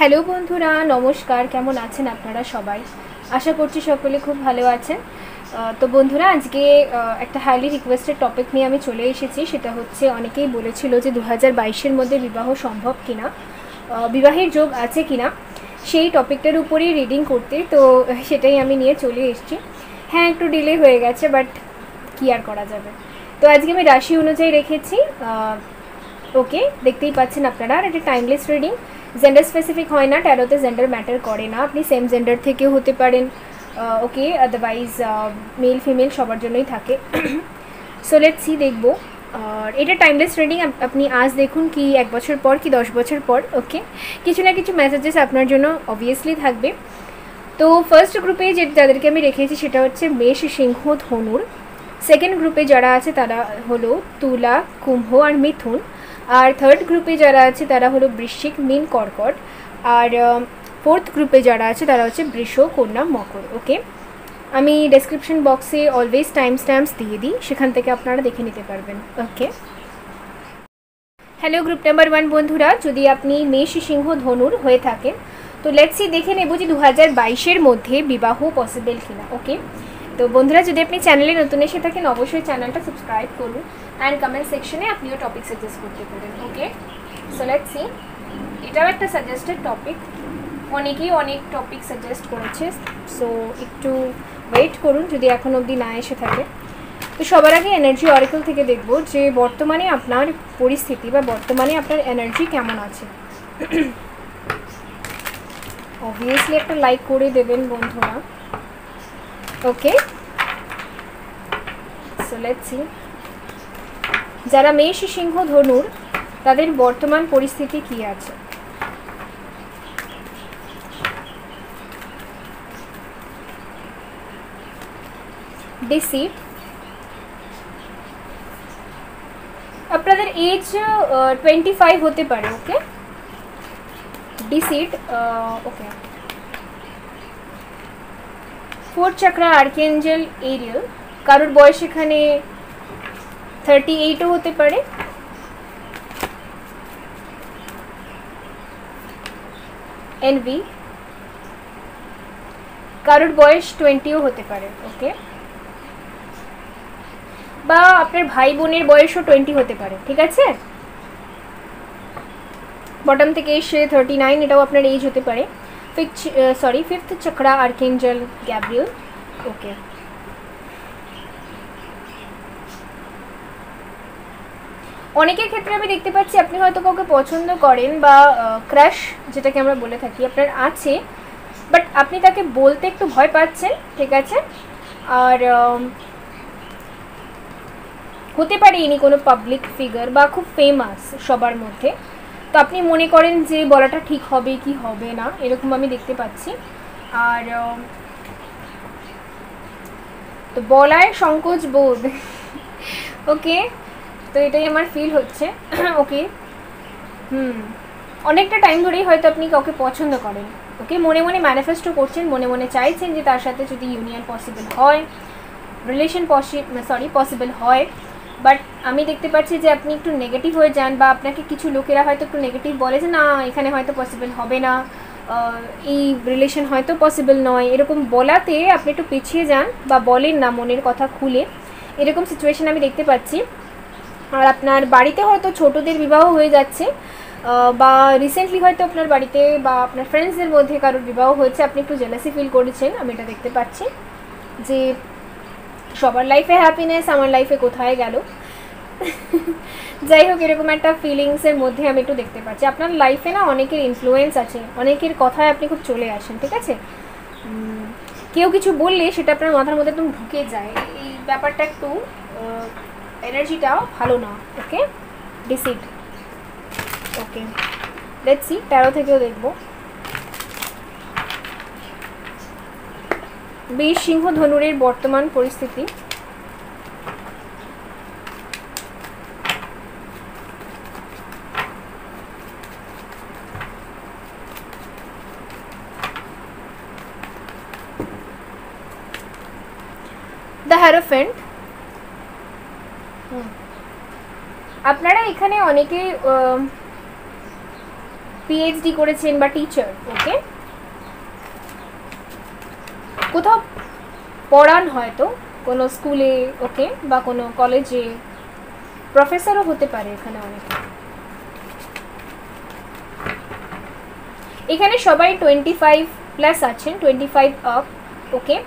Hello বন্ধুরা, নমস্কার। কেমন আছেন আপনারা সবাই? আশা করছি সকলে খুব ভালো আছেন। তো বন্ধুরা, আজকে একটা হাইলি রিকোয়েস্টেড টপিক নিয়ে আমি চলে এসেছি। সেটা হচ্ছে, অনেকেই বলেছিল যে 2022-এর মধ্যে বিবাহ সম্ভব কিনা, বিবাহের যোগ আছে কিনা, সেই টপিকটার উপরেই রিডিং করতে। তো সেটাই আমি নিয়ে চলে এসেছি। হ্যাঁ, একটু ডিলে হয়ে গেছে, বাট কী আর করা যাবে। তো আজকে আমি রাশি অনুযায়ী রেখেছি। ওকে, দেখতেই পাচ্ছেন আপনারা। আর এটা টাইমলেস রিডিং, জেন্ডার স্পেসিফিক হয় না। ট্যারোতে জেন্ডার ম্যাটার করে না। আপনি সেম জেন্ডার থেকেও হতে পারেন। ওকে, আদারওয়াইজ মেল ফিমেল সবার জন্যই থাকে। সো লেটস সি, দেখবো। আর এটা টাইমলেস রিডিং। আপনি আজ দেখুন কি 1 বছর পর কি 10 বছর পর, ওকে, কিছু না কিছু মেসেজেস আপনার জন্য অবভিয়াসলি থাকবে। তো ফার্স্ট গ্রুপে যাদেরকে আমি রেখেছি সেটা হচ্ছে মেষ, সিংহ, ধনুর। সেকেন্ড গ্রুপে যারা আছে তারা হলো তুলা, কুম্ভ আর মিথুন। আর থার্ড গ্রুপে যারা আছে তারা হলো বৃশ্চিক, মীন, কর্কট। আর ফোর্থ গ্রুপে যারা আছে তারা হচ্ছে বৃষ, কন্যা, মকর। ওকে, আমি ডেসক্রিপশন বক্সে অলওয়েজ টাইম স্ট্যাম্পস দিয়ে দিই, সেখান থেকে আপনারা দেখে নিতে পারবেন। ওকে, হ্যালো গ্রুপ নাম্বার 1 বন্ধুরা, যদি আপনি মেষ, সিংহ, ধনুর হয়ে থাকেন তো লেটস সি, দেখে নেব যে 2022-এর মধ্যে বিবাহ পসিবল কিনা। ওকে, তো বন্ধুরা, যদি আপনি চ্যানেলে নতুন এসে থাকেন অবশ্যই চ্যানেলটা সাবস্ক্রাইব করুন অ্যান্ড কমেন্ট সেকশনে আপনিও টপিক সাজেস্ট করতে পারেন। ওকে, সো লেটস সি। এটাও একটা সাজেস্টেড টপিক, অনেকেই অনেক টপিক সাজেস্ট করেছে। সো একটু ওয়েট করুন যদি এখন অবধি না এসে থাকে। তো সবার আগে এনার্জি অরেকল থেকে দেখব যে বর্তমানে আপনার পরিস্থিতি বা বর্তমানে আপনার এনার্জি কেমন আছে। অবভিয়াসলি একটা লাইক করে দেবেন বন্ধুরা। ওকে, সো লেটস সি, যারা মেষ, সিংহ, ধনুর তাদের বর্তমান পরিস্থিতি কি আছে। ডিসিট, আপনাদের এজ 25 হতে পারে। ওকে, ডিসিট। ওকে, 4th চক্রা, আর্কেঞ্জেল এরিয়েল। কারোর বয়স এখানে 38ও হতে পারে। এনভি, কারোর বয়স 20ও হতে পারে। ওকে, বা আপনার ভাই বোনের বয়সও 20 হতে পারে। ঠিক আছে, বটম থেকে এসে 39, এটাও আপনার এজ হতে পারে। Fifth chakra, archangel Gabriel. Okay, অনেকের ক্ষেত্রে আমি দেখতে পাচ্ছি আপনি হয়তো কাউকে পছন্দ করেন বা ক্রাশ যেটাকে আমরা বলে থাকি আপনার আছে, বাট আপনি তাকে বলতে একটু ভয় পাচ্ছেন। ঠিক আছে, আর হতে পারে ইনি কোনো পাবলিক ফিগার বা খুব ফেমাস সবার মধ্যে। তো আপনি মনে করেন যে বলাটা ঠিক হবে কি হবে না, এরকম আমি দেখতে পাচ্ছি। আর তো বলায় সংকোচ বোধ। ওকে, তো এটাই আমার ফিল হচ্ছে। ওকে, অনেকটা টাইম ধরেই হয়তো আপনি কাউকে পছন্দ করেন। ওকে, মনে মনে ম্যানিফেস্টও করছেন, মনে মনে চাইছেন যে তার সাথে যদি ইউনিয়ন পসিবল হয়, রিলেশন পসিবল হয়। বাট আমি দেখতে পাচ্ছি যে আপনি একটু নেগেটিভ হয়ে যান, বা আপনাকে কিছু লোকেরা হয়তো একটু নেগেটিভ বলে যে না, এখানে হয়তো পসিবল হবে না, এই রিলেশন হয়তো পসিবল নয়, এরকম বলাতে আপনি একটু পিছিয়ে যান বা বলেন না মনের কথা খুলে। এরকম সিচুয়েশন আমি দেখতে পাচ্ছি। আর আপনার বাড়িতে হয়তো ছোটদের বিবাহ হয়ে যাচ্ছে, বা রিসেন্টলি হয়তো আপনার বাড়িতে বা আপনার ফ্রেন্ডসদের মধ্যে কারোর বিবাহ হয়েছে, আপনি একটু জেলাসি ফিল করেছেন। আমি এটা দেখতে পাচ্ছি যে সবার লাইফে হ্যাপিনেস, আমার লাইফে কোথায় গেল। যাই হোক, এরকম একটা ফিলিংসের মধ্যে আমি একটু দেখতে পাচ্ছি। আপনার লাইফে না অনেকের ইনফ্লুয়েন্স আছে, অনেকের কথায় আপনি খুব চলে আসেন। ঠিক আছে, কেউ কিছু বললে সেটা আপনার মাথার মধ্যে একদম ঢুকে যায়। এই ব্যাপারটা একটু এনার্জিটাও ভালো না। ওকে, ডিসিড। ওকে, লেটস সি, 13 থেকেও দেখবো। বীর, সিংহ, ধনুরের বর্তমান পরিস্থিতি। দ্য হ্যারোফেন্ট। আপনারা এখানে অনেকে পিএইচডি করেছেন বা টিচার, ওকে, কোথাও পড়ান হয়তো কোনো স্কুলে, ওকে, বা কোনো কলেজে, প্রফেসরও হতে পারে এখানে অনেকে। এখানে সবাই 25 প্লাস আছেন, 25 আপ, ওকে,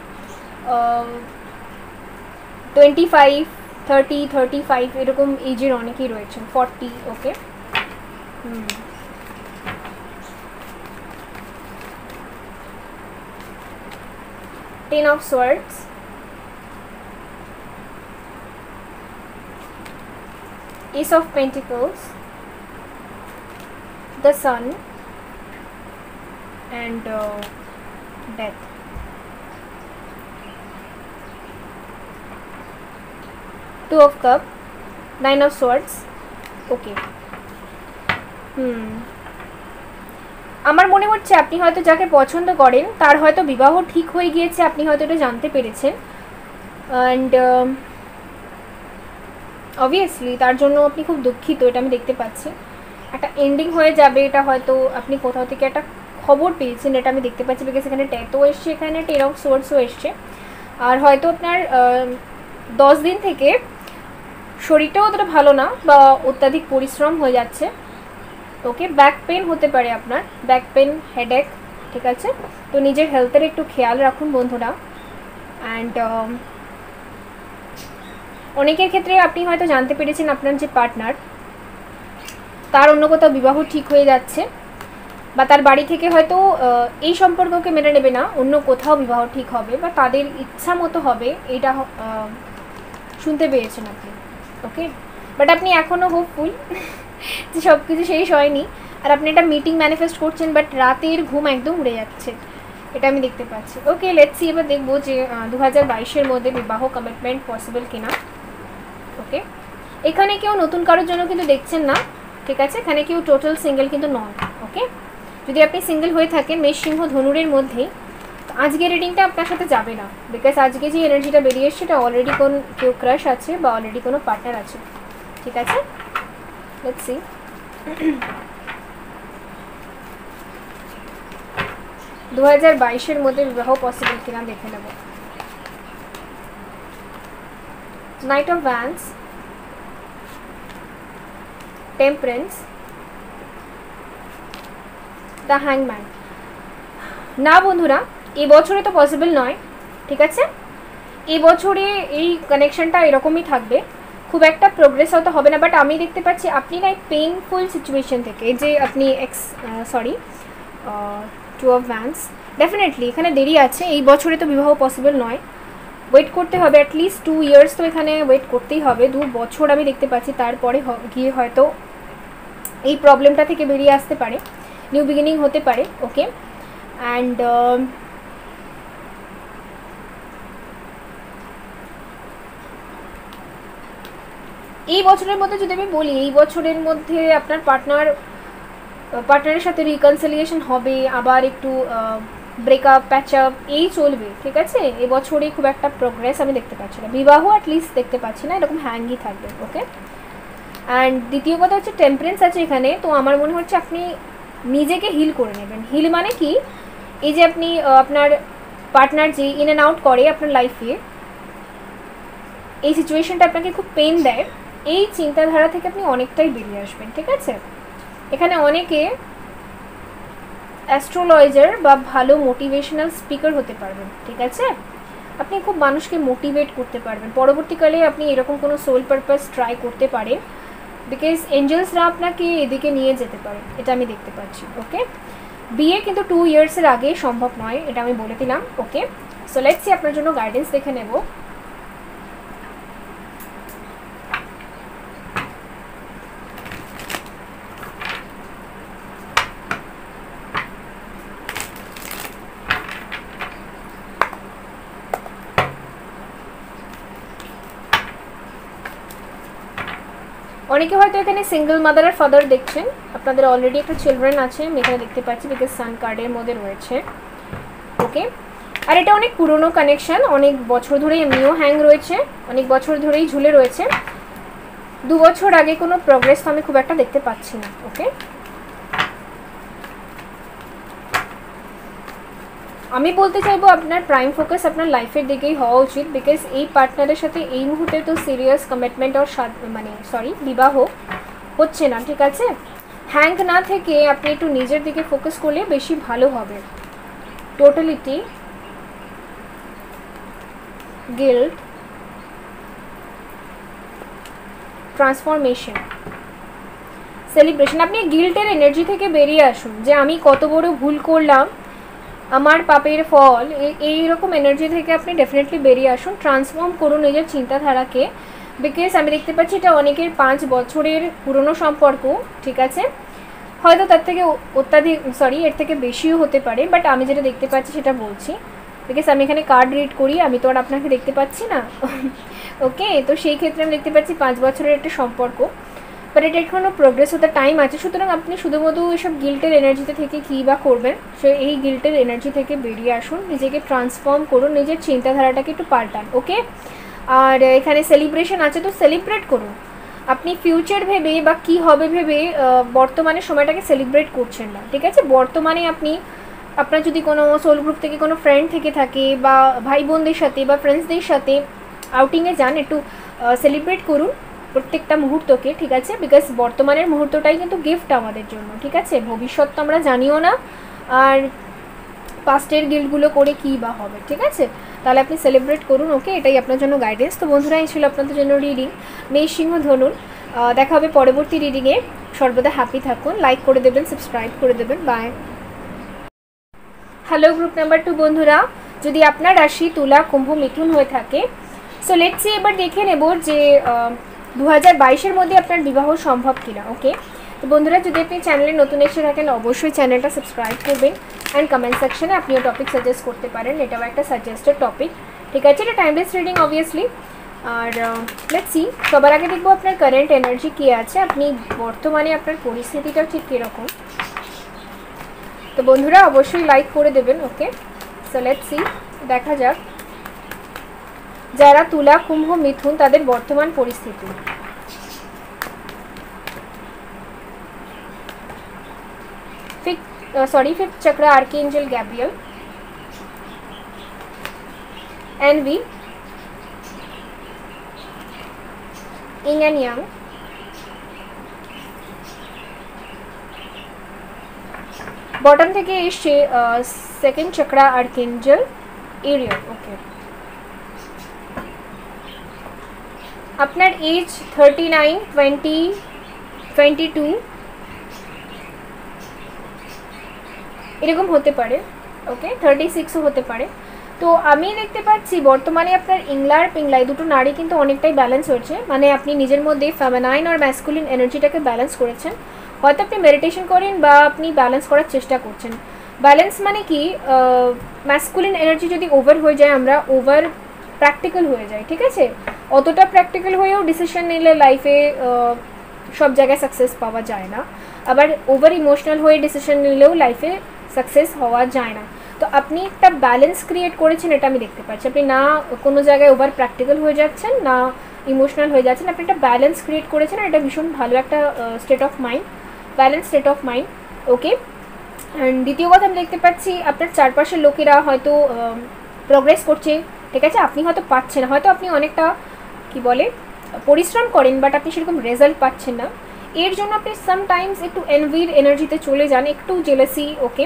25, 30, 35 এরকম এজের অনেকেই রয়েছেন, 40, ওকে। Ten of Swords, Ace of Pentacles, the Sun, and Death. Two of Cups, Nine of Swords, okay. আমার মনে হচ্ছে আপনি হয়তো যাকে পছন্দ করেন তার হয়তো বিবাহ ঠিক হয়ে গিয়েছে, আপনি হয়তো এটা জানতে পেরেছেন, অ্যান্ড অবভিয়াসলি তার জন্য আপনি খুব দুঃখিত, এটা আমি দেখতে পাচ্ছি। একটা এন্ডিং হয়ে যাবে, এটা হয়তো আপনি কোথাও থেকে একটা খবর পেয়েছেন, এটা আমি দেখতে পাচ্ছি, বিকজ এখানে ডেথও এসছে, এখানে টেন অফ সোর্সও এসছে। আর হয়তো আপনার 10 দিন থেকে শরীরটাও অতটা ভালো না বা অত্যাধিক পরিশ্রম হয়ে যাচ্ছে, ওকে, ব্যাক পেন হতে পারে আপনার, ব্যাক পেন, হেডেক, ঠিক আছে। তো নিজের হেলথের একটু খেয়াল রাখুন বন্ধুরা। অ্যান্ড অনেকের ক্ষেত্রে আপনি হয়তো জানতে পেরেছেন আপনার যে পার্টনার তার অন্য কোথাও বিবাহ ঠিক হয়ে যাচ্ছে, বা তার বাড়ি থেকে হয়তো এই সম্পর্ককে মেনে নেবে না, অন্য কোথাও বিবাহ ঠিক হবে বা তাদের ইচ্ছা মতো হবে, এটা শুনতে পেয়েছেন আপনি, ওকে। বাট আপনি এখনও হোপফুল যে সব কিছু শেষ হয়নি, আর আপনি একটা মিটিং ম্যানিফেস্ট করছেন, বাট রাতের ঘুম একদম উড়ে যাচ্ছে, এটা আমি দেখতে পাচ্ছি, ওকে। লেটস সি, এবার দেখবো যে 2022-এর মধ্যে বিবাহ কমিটমেন্ট পসিবল কিনা, ওকে। এখানে কেউ নতুন কারোর জন্য কিন্তু দেখছেন না, ঠিক আছে, এখানে কেউ টোটাল সিঙ্গেল কিন্তু নয়, ওকে। যদি আপনি সিঙ্গেল হয়ে থাকেন মেষ সিংহ ধনুরের মধ্যেই, আজকে রিডিংটা আপনার সাথে যাবে না, বিকজ আজকে যে এনার্জিটা বেরিয়ে এসছে সেটা অলরেডি কেউ ক্রাশ আছে বা অলরেডি কোনো পার্টনার আছে, ঠিক আছে। লেটস সি, 2022-এর মধ্যে বিবাহ পসিবল কিনা দেখে নেব। Knight of wands, temperance, the হ্যাংম্যান। না বন্ধুরা, এই বছরে তো পসিবল নয়, ঠিক আছে। এই বছরে এই কানেকশনটা এরকমই থাকবে, খুব একটা প্রোগ্রেস হয়তো হবে না, বাট আমি দেখতে পাচ্ছি আপনি না পেইনফুল সিচুয়েশন থেকে যে আপনি টু অফ ওয়ান্ডস, ডেফিনেটলি এখানে দেরি আছে, এই বছরে তো বিবাহ পসিবল নয়, ওয়েট করতে হবে অ্যাটলিস্ট 2 ইয়ার্স, তো এখানে ওয়েট করতেই হবে, 2 বছর আমি দেখতে পাচ্ছি, তারপরে গিয়ে হয়তো এই প্রবলেমটা থেকে বেরিয়ে আসতে পারে, নিউ বিগিনিং হতে পারে, ওকে। অ্যান্ড এই বছরের মধ্যে যদি আমি বলি, এই বছরের মধ্যে আপনার পার্টনারের সাথে রিকনসিলিয়েশন হবে, আবার একটু ব্রেকআপ, প্যাচ আপ এই চলবে, ঠিক আছে। এবছরে খুব একটা প্রোগ্রেস আমি দেখতে পাচ্ছি না, বিবাহ অ্যাটলিস্ট দেখতে পাচ্ছি না, এরকম হ্যাঙ্গই থাকবে, ওকে। অ্যান্ড দ্বিতীয় কথা হচ্ছে টেম্পারেন্স আছে এখানে, তো আমার মনে হচ্ছে আপনি নিজেকে হিল করে নেবেন। হিল মানে কি, এই যে আপনি আপনার পার্টনার যে ইন অ্যান্ড আউট করে আপনার লাইফে, এই সিচুয়েশনটা আপনাকে খুব পেন দেয়, এই চিন্তাধারা থেকে আপনি অনেকটাই বেরিয়ে আসবেন, ঠিক আছে। এখানে অনেকে অ্যাস্ট্রোলজার বা ভালো মোটিভেশনাল স্পিকার হতে পারবেন, ঠিক আছে। আপনি খুব মানুষকে মোটিভেট করতে পারবেন, পরবর্তীকালে আপনি এরকম কোনো সোল পারপাস ট্রাই করতে পারেন, বিকজ এঞ্জেলসরা আপনাকে এদিকে নিয়ে যেতে পারে, এটা আমি দেখতে পাচ্ছি, ওকে। বিয়ে কিন্তু 2 ইয়ার্সের আগে সম্ভব নয়, এটা আমি বলে দিলাম, ওকে। সো লেটস সি, আপনার জন্য গাইডেন্স দেখে নেব। অনেকে হয়তো এখানে সিঙ্গেল মাদার আর ফাদার দেখছেন, আপনাদের অলরেডি একটা চিলড্রেন আছে, আমি এখানে দেখতে পাচ্ছি, বিকজ সান কার্ডের মধ্যে রয়েছে, ওকে। আর এটা অনেক পুরনো কানেকশন, অনেক বছর ধরেই এমনিও হ্যাং রয়েছে, অনেক বছর ধরেই ঝুলে রয়েছে, 2 বছর আগে কোনো প্রোগ্রেস তো আমি খুব একটা দেখতে পাচ্ছি না, ওকে। আমি বলতে চাইবো আপনার প্রাইম ফোকাস আপনার লাইফের দিকেই হওয়া উচিত, বিকজ এই পার্টনারের সাথে এই মুহূর্তে তো সিরিয়াস কমিটমেন্ট আর মানে বিবাহ হচ্ছে না, ঠিক আছে। হ্যাং না থেকে আপনি একটু নিজের দিকে ফোকাস করলে বেশি ভালো হবে। Totality, guilt, transformation, celebration. আপনি গিল্টের এনার্জি থেকে বেরিয়ে আসুন, যে আমি কত বড় ভুল করলাম, আমার পাপের ফল, এইরকম এনার্জি থেকে আপনি ডেফিনেটলি বেরিয়ে আসুন। ট্রান্সফর্ম করুন নিজের চিন্তাধারাকে, বিকজ আমি দেখতে পাচ্ছি এটা অনেকের 5 বছরের পুরনো সম্পর্ক, ঠিক আছে। হয়তো তার থেকে অত্যাধিক এর থেকে বেশিও হতে পারে, বাট আমি যেটা দেখতে পাচ্ছি সেটা বলছি, বিকজ আমি এখানে কার্ড রিড করি, আমি তো আর আপনাকে দেখতে পাচ্ছি না। ওকে, তো সেই ক্ষেত্রে আমি দেখতে পাচ্ছি 5 বছরের একটা সম্পর্ক, বাট এটা এখনও প্রোগ্রেস হতে টাইম আছে। সুতরাং আপনি শুধুমাত্র এসব গিল্টের এনার্জিতে থেকে কী বা করবেন, সো এই গিল্টের এনার্জি থেকে বেরিয়ে আসুন, নিজেকে ট্রান্সফর্ম করুন, নিজের চিন্তাধারাটাকে একটু পাল্টান। ওকে, আর এখানে সেলিব্রেশন আছে, তো সেলিব্রেট করুন। আপনি ফিউচার ভেবে বা কী হবে ভেবে বর্তমানে সময়টাকে সেলিব্রেট করছেন না, ঠিক আছে। বর্তমানে আপনি আপনার যদি কোনো সোল গ্রুপ থেকে কোনো ফ্রেন্ড থেকে থাকে, বা ভাই বোনদের সাথে বা ফ্রেন্ডসদের সাথে আউটিংয়ে যান, একটু সেলিব্রেট করুন প্রত্যেকটা মুহূর্তকে, ঠিক আছে। বিকজ বর্তমানের মুহূর্তটাই কিন্তু গিফট আমাদের জন্য, ঠিক আছে। ভবিষ্যৎ তো আমরা জানিও না, আর পাস্টের গিল্টগুলো করে কী বা হবে, ঠিক আছে। তাহলে আপনি সেলিব্রেট করুন। ওকে, এটাই আপনার জন্য গাইডেন্স। তো বন্ধুরা, এই ছিল আপনাদের জন্য রিডিং মেষ সিংহ ধনুর। দেখা হবে পরবর্তী রিডিংয়ে। সর্বদা হ্যাপি থাকুন, লাইক করে দেবেন, সাবস্ক্রাইব করে দেবেন। বাই। হ্যালো গ্রুপ নাম্বার 2 বন্ধুরা, যদি আপনার রাশি তুলা, কুম্ভ, মিথুন হয়ে থাকে, সো লেটস সি এবার দেখে নেব যে 2022-এর মধ্যে আপনার বিবাহ সম্ভব কিনা। ওকে, তো বন্ধুরা, যদি আপনি চ্যানেলে নতুন এসে থাকেন, অবশ্যই চ্যানেলটা সাবস্ক্রাইব করবেন, অ্যান্ড কমেন্ট সেকশনে আপনিও টপিক সাজেস্ট করতে পারেন, এটাও একটা সাজেস্টেড টপিক, ঠিক আছে। এটা টাইমলেস রিডিং অবভিয়াসলি। আর লেটস সি, সবার আগে দেখবো আপনার কারেন্ট এনার্জি কী আছে, আপনি বর্তমানে আপনার পরিস্থিতিটাও ঠিক কীরকম। তো বন্ধুরা, অবশ্যই লাইক করে দেবেন। ওকে, সো লেটস সি, দেখা যাক যারা তুলা, কুম্ভ, মিথুন তাদের বর্তমান পরিস্থিতি। ফিফথ চক্র, আর্কএঞ্জেল গ্যাব্রিয়েল, এনভি, ইং অ্যান্ড ইয়াং, বটম থেকে এসছে সেকেন্ড চক্র, আর্কএঞ্জেল এরিয়াল। ওকে, আপনার এজ 39, 20, 22 এরকম হতে পারে। ওকে, 36ও হতে পারে। তো আমি দেখতে পাচ্ছি বর্তমানে আপনার ইংলার পিংলাই দুটো নারী কিন্তু অনেকটাই ব্যালেন্স হয়েছে, মানে আপনি নিজের মধ্যে ফেমিনাইন আর ম্যাসকুলিন এনার্জিটাকে ব্যালেন্স করেছেন। হয়তো আপনি মেডিটেশন করেন বা আপনি ব্যালেন্স করার চেষ্টা করছেন। ব্যালেন্স মানে কি, ম্যাসকুলিন এনার্জি যদি ওভার হয়ে যায়, আমরা ওভার প্র্যাকটিক্যাল হয়ে যায়, ঠিক আছে। অতটা প্র্যাকটিক্যাল হয়েও ডিসিশন নিলে লাইফে সব জায়গায় সাকসেস পাওয়া যায় না, আবার ওভার ইমোশনাল হয়ে ডিসিশন নিলেও লাইফে সাকসেস হওয়া যায় না। তো আপনি একটা ব্যালেন্স ক্রিয়েট করেছেন, এটা আমি দেখতে পাচ্ছি। আপনি না কোনো জায়গায় ওভার প্র্যাকটিক্যাল হয়ে যাচ্ছেন, না ইমোশনাল হয়ে যাচ্ছেন, আপনি একটা ব্যালেন্স ক্রিয়েট করেছেন, এটা ভীষণ ভালো একটা state of mind, balance state of mind. Okay, and দ্বিতীয় কথা আমি দেখতে পাচ্ছি আপনার চারপাশের লোকেরা হয়তো প্রোগ্রেস করছে, ঠিক আছে। আপনি হয়তো পাচ্ছেন না, হয়তো আপনি অনেকটা কি বলে পরিশ্রম করেন, বাট আপনি সেরকম রেজাল্ট পাচ্ছেন না। এর জন্য আপনি সামটাইমস একটু এনভির এনার্জিতে চলে যান, একটু জেলাসি। ওকে,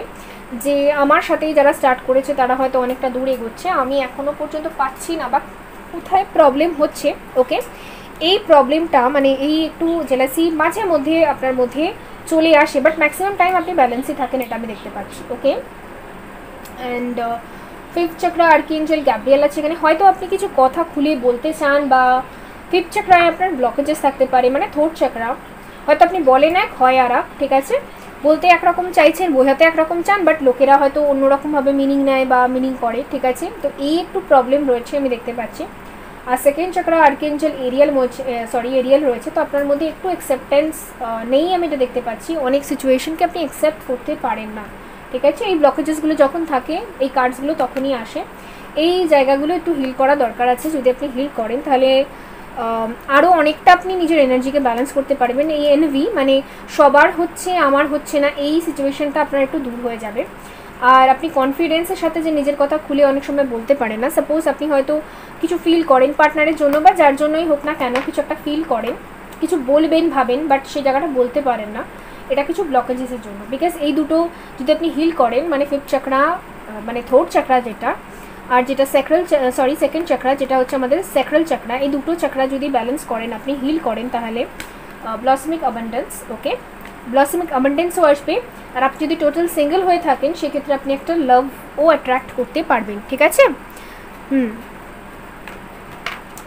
যে আমার সাথেই যারা স্টার্ট করেছে তারা হয়তো অনেকটা দূরে এগোচ্ছে, আমি এখনও পর্যন্ত পাচ্ছি না, বা কোথায় প্রবলেম হচ্ছে। ওকে, এই প্রবলেমটা মানে এই একটু জেলাসি মাঝে মধ্যে আপনার মধ্যে চলে আসে, বাট ম্যাক্সিমাম টাইম আপনি ব্যালেন্সই থাকেন, এটা আমি দেখতে পাচ্ছি। ওকে, অ্যান্ড ফিফথ চক্র, আর্কএঞ্জেল গ্যাব্রিয়েল আছে এখানে। হয়তো আপনি কিছু কথা খুলে বলতে চান, বা ফিফথ চক্রায় আপনার ব্লকেজেস থাকতে পারে, মানে থোর্ড চক্র হয়তো আপনি বলেন এক, হয় আর এক, ঠিক আছে। বলতে একরকম চাইছেন, বোঝাতে একরকম চান, বাট লোকেরা হয়তো অন্যরকমভাবে মিনিং নেয় বা মিনিং করে, ঠিক আছে। তো এই একটু প্রবলেম রয়েছে আমি দেখতে পাচ্ছি। আর সেকেন্ড চক্র, আর্কএঞ্জেল এরিয়াল রয়েছে, তো আপনার মধ্যে একটু অ্যাকসেপ্টেন্স নেই, আমি এটা দেখতে পাচ্ছি। অনেক সিচুয়েশনকে আপনি অ্যাকসেপ্ট করতে পারেন না, ঠিক আছে। এই ব্লকেজেসগুলো যখন থাকে, এই কার্ডসগুলো তখনই আসে। এই জায়গাগুলো একটু হিল করা দরকার আছে। যদি আপনি হিল করেন তাহলে আরও অনেকটা আপনি নিজের এনার্জিকে ব্যালেন্স করতে পারবেন। এই এনভি মানে সবার হচ্ছে আমার হচ্ছে না, এই সিচুয়েশনটা আপনার একটু দূর হয়ে যাবে। আর আপনি কনফিডেন্সের সাথে যে নিজের কথা খুলে অনেক সময় বলতে পারেন না। সাপোজ আপনি হয়তো কিছু ফিল করেন পার্টনারের জন্য বা যার জন্যই হোক না কেন, কিছু একটা ফিল করেন, কিছু বলবেন ভাবেন, বাট সেই জায়গাটা বলতে পারেন না, এটা কিছু ব্লকেজেসের জন্য। বিকজ এই দুটো যদি আপনি হিল করেন, মানে ফিফথ চাকরা মানে থোর্ড চাকরা যেটা, আর যেটা সেকেন্ড চাকরা যেটা হচ্ছে আমাদের স্যাক্রাল চাকরা, এই দুটো চাকরা যদি ব্যালেন্স করেন, আপনি হিল করেন, তাহলে ব্লসমিক অ্যাবান্ডেন্স, ওকে, ব্লসমিক অ্যাবান্ডেন্সও আসবে। আর আপনি যদি টোটাল সিঙ্গেল হয়ে থাকেন, সেক্ষেত্রে আপনি একটা লাভও অ্যাট্রাক্ট করতে পারবেন, ঠিক আছে।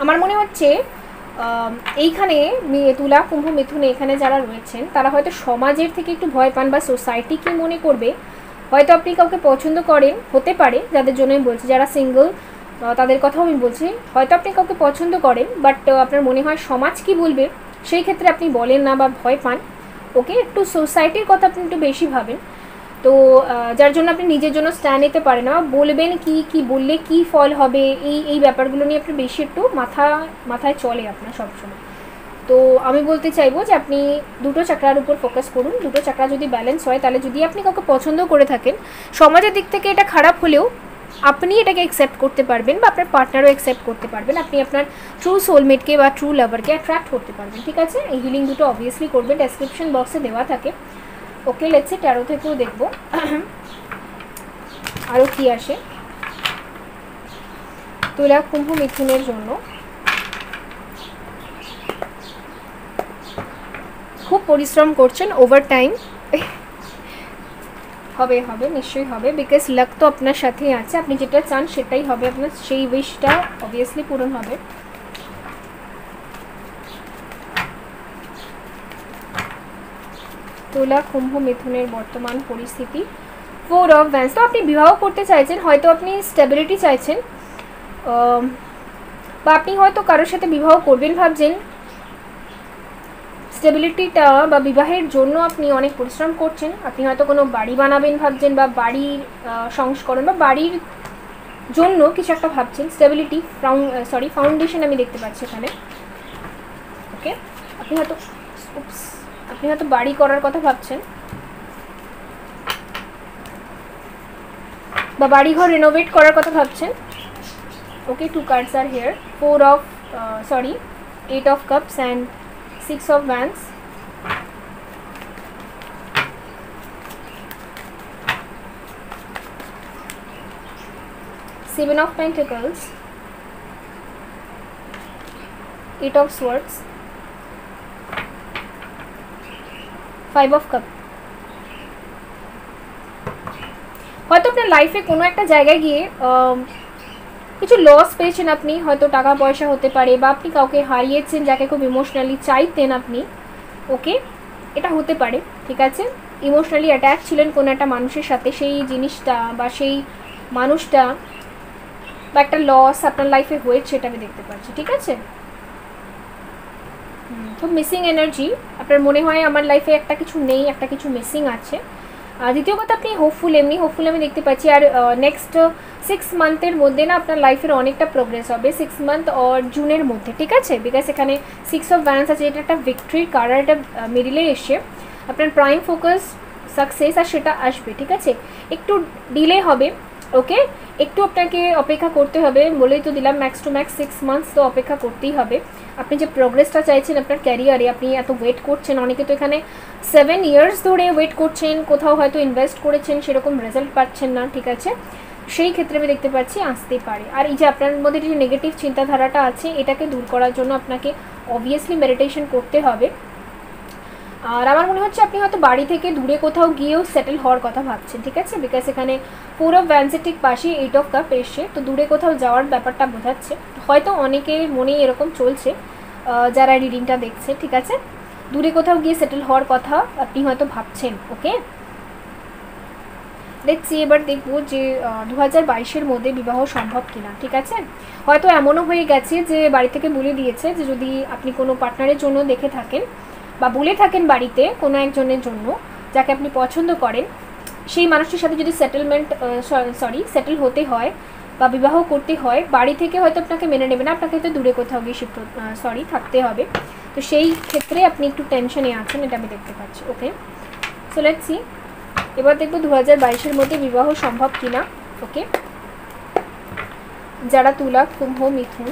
আমার মনে হচ্ছে এইখানে তুলা, কুম্ভ, মিথুন এখানে যারা রয়েছেন তারা হয়তো সমাজের থেকে একটু ভয় পান, বা সোসাইটি কি মনে করবে, হয়তো আপনি কাউকে পছন্দ করেন, হতে পারে, যাদের জন্য আমি বলছি, যারা সিঙ্গল তাদের কথাও আমি বলছি, হয়তো আপনি কাউকে পছন্দ করেন, বাট আপনার মনে হয় সমাজ কি বলবে, সেই ক্ষেত্রে আপনি বলেন না বা ভয় পান, ওকে। একটু সোসাইটির কথা আপনি একটু বেশি ভাবেন, তো যার জন্য আপনি নিজের জন্য স্ট্যান্ড নিতে পারেন না, বলবেন কি বললে কি ফল হবে, এই ব্যাপারগুলো নিয়ে আপনি বেশি একটু মাথায় চলে আপনার সবসময়। তো আমি বলতে চাইবো যে আপনি দুটো চাকরার উপর ফোকাস করুন। দুটো চাকরা যদি ব্যালেন্স হয়, তাহলে যদি আপনি কাউকে পছন্দ করে থাকেন, সমাজের দিক থেকে এটা খারাপ হলেও আপনি এটাকে অ্যাকসেপ্ট করতে পারবেন, বা আপনার পার্টনারও অ্যাকসেপ্ট করতে পারবেন, আপনি আপনার ট্রু সোলমেটকে বা ট্রু লাভারকে অ্যাট্রাক্ট করতে পারবেন, ঠিক আছে। এই হিলিং দুটো অবভিয়াসলি করবেন, ডেসক্রিপশন বক্সে দেওয়া থাকে, ওকে। লেটস সি ট্যারো থেকেও দেখবো আরও কি আসে তুলা, কুম্ভ, মিথুনের জন্য। খুব পরিশ্রম করছেন, ওভার টাইম হবে নিশ্চয়ই হবে, বিকজ লাক তো আপনার সাথেই আছে, আপনি যেটা চান সেটাই হবে, আপনার সেই উইশটা অবভিয়াসলি পূরণ হবে। তুলা, কুম্ভ, মিথুনের বর্তমান পরিস্থিতি, 4 অফ ওয়ান্স। তো আপনি বিবাহ করতে চাইছেন, হয়তো আপনি স্টেবিলিটি চাইছেন, বা আপনি হয়তো কারোর সাথে বিবাহ করবেন ভাবছেন, স্টেবিলিটিটা বা বিবাহের জন্য আপনি অনেক পরিশ্রম করছেন, আপনি হয়তো কোনো বাড়ি বানাবেন ভাবছেন, বা বাড়ির সংস্করণ বা বাড়ির জন্য কিছু একটা ভাবছেন, স্টেবিলিটি ফাউন্ডেশন আমি দেখতে পাচ্ছি এখানে, ওকে। আপনি হয়তো বাড়ি করার কথা ভাবছেন, বা বাড়িঘর রেনোভেট করার কথা ভাবছেন, ওকে। 2 cards are here, 8 of cups and 6 of wands. Seven of pentacles, 8 of swords, 5 of cups. হয়তো আপনার লাইফে কোনো একটা জায়গায় গিয়ে কিছু লস পেয়েছেন আপনি, হয়তো টাকা পয়সা হতে পারে, বা আপনি কাউকে হারিয়েছেন যাকে খুব ইমোশনালি চাইতেন আপনি, ওকে, এটা হতে পারে, ঠিক আছে। ইমোশনালি অ্যাটাচ ছিলেন কোনো একটা মানুষের সাথে, সেই জিনিসটা বা সেই মানুষটা বা একটা লস আপনার লাইফে হয়েছে, এটা আমি দেখতে পাচ্ছি, ঠিক আছে। খুব মিসিং এনার্জি, আপনার মনে হয় আমার লাইফে একটা কিছু নেই, একটা কিছু মিসিং আছে। দ্বিতীয় কথা, আপনি হোপফুল আমি দেখতে পাচ্ছি। আর নেক্সট 6 মান্থের মধ্যে না আপনার লাইফের অনেকটা প্রোগ্রেস হবে, 6 মান্থ আর জুনের মধ্যে, ঠিক আছে। বিকজ এখানে 6 অফ ওয়ান্স আছে, এটা একটা ভিক্টরির কার্ড, এটা মিডিলে এসে আপনার প্রাইম ফোকাস সাকসেস, আর সেটা আসবে, ঠিক আছে। একটু ডিলে হবে, ওকে, একটু আপনাকে অপেক্ষা করতে হবে, বলেই তো দিলাম ম্যাক্স টু ম্যাক্স 6 মান্থস তো অপেক্ষা করতেই হবে। আপনি যে প্রোগ্রেসটা চাইছেন আপনার ক্যারিয়ারে, আপনি এত ওয়েট করছেন, অনেকে তো এখানে 7 ইয়ার্স ধরে ওয়েট করছেন, কোথাও হয়তো ইনভেস্ট করেছেন, সেরকম রেজাল্ট পাচ্ছেন না, ঠিক আছে। সেই ক্ষেত্রে আমি দেখতে পাচ্ছি আসতেই পারে। আর এই যে আপনার মধ্যে যে নেগেটিভ চিন্তাধারাটা আছে, এটাকে দূর করার জন্য আপনাকে অবভিয়াসলি মেডিটেশন করতে হবে। আর আমার মনে হচ্ছে আপনি হয়তো বাড়ি থেকে দূরে কোথাও গিয়েও সেটেল হওয়ার কথা ভাবছেন, ঠিক আছে। বিকজ এখানে 4 অফ ওয়ান্সের ঠিক পাশে 8 অফ কাপ এসছে, তো দূরে কোথাও যাওয়ার ব্যাপারটা বোঝাচ্ছে, হয়তো অনেকের মনে এরকম চলছে যারা রিডিংটা দেখছে, ঠিক আছে। দূরে কোথাও গিয়ে সেটেল হওয়ার কথা আপনি হয়তো ভাবছেন, ওকে। দেখছি এবার দেখবো যে 2022-এর মধ্যে বিবাহ সম্ভব কিনা, ঠিক আছে। হয়তো এমনও হয়ে গেছে যে বাড়ি থেকে বলে দিয়েছে যে যদি আপনি কোনো পার্টনারের জন্য দেখে থাকেন বা বলে থাকেন বাড়িতে কোনো একজনের জন্য যাকে আপনি পছন্দ করেন, সেই মানুষটির সাথে যদি সেটেল হতে হয় বা বিবাহ করতে হয়, বাড়ি থেকে হয়তো আপনাকে মেনে নেবে না, আপনাকে হয়তো দূরে কোথাও গিয়ে থাকতে হবে। তো সেই ক্ষেত্রে আপনি একটু টেনশনে আছেন, এটা আমি দেখতে পাচ্ছি, ওকে। সো লেটস সি এবার দেখবো 2022-এর মধ্যে বিবাহ সম্ভব কিনা। ওকে, যারা তুলা, কুম্ভ, মিথুন,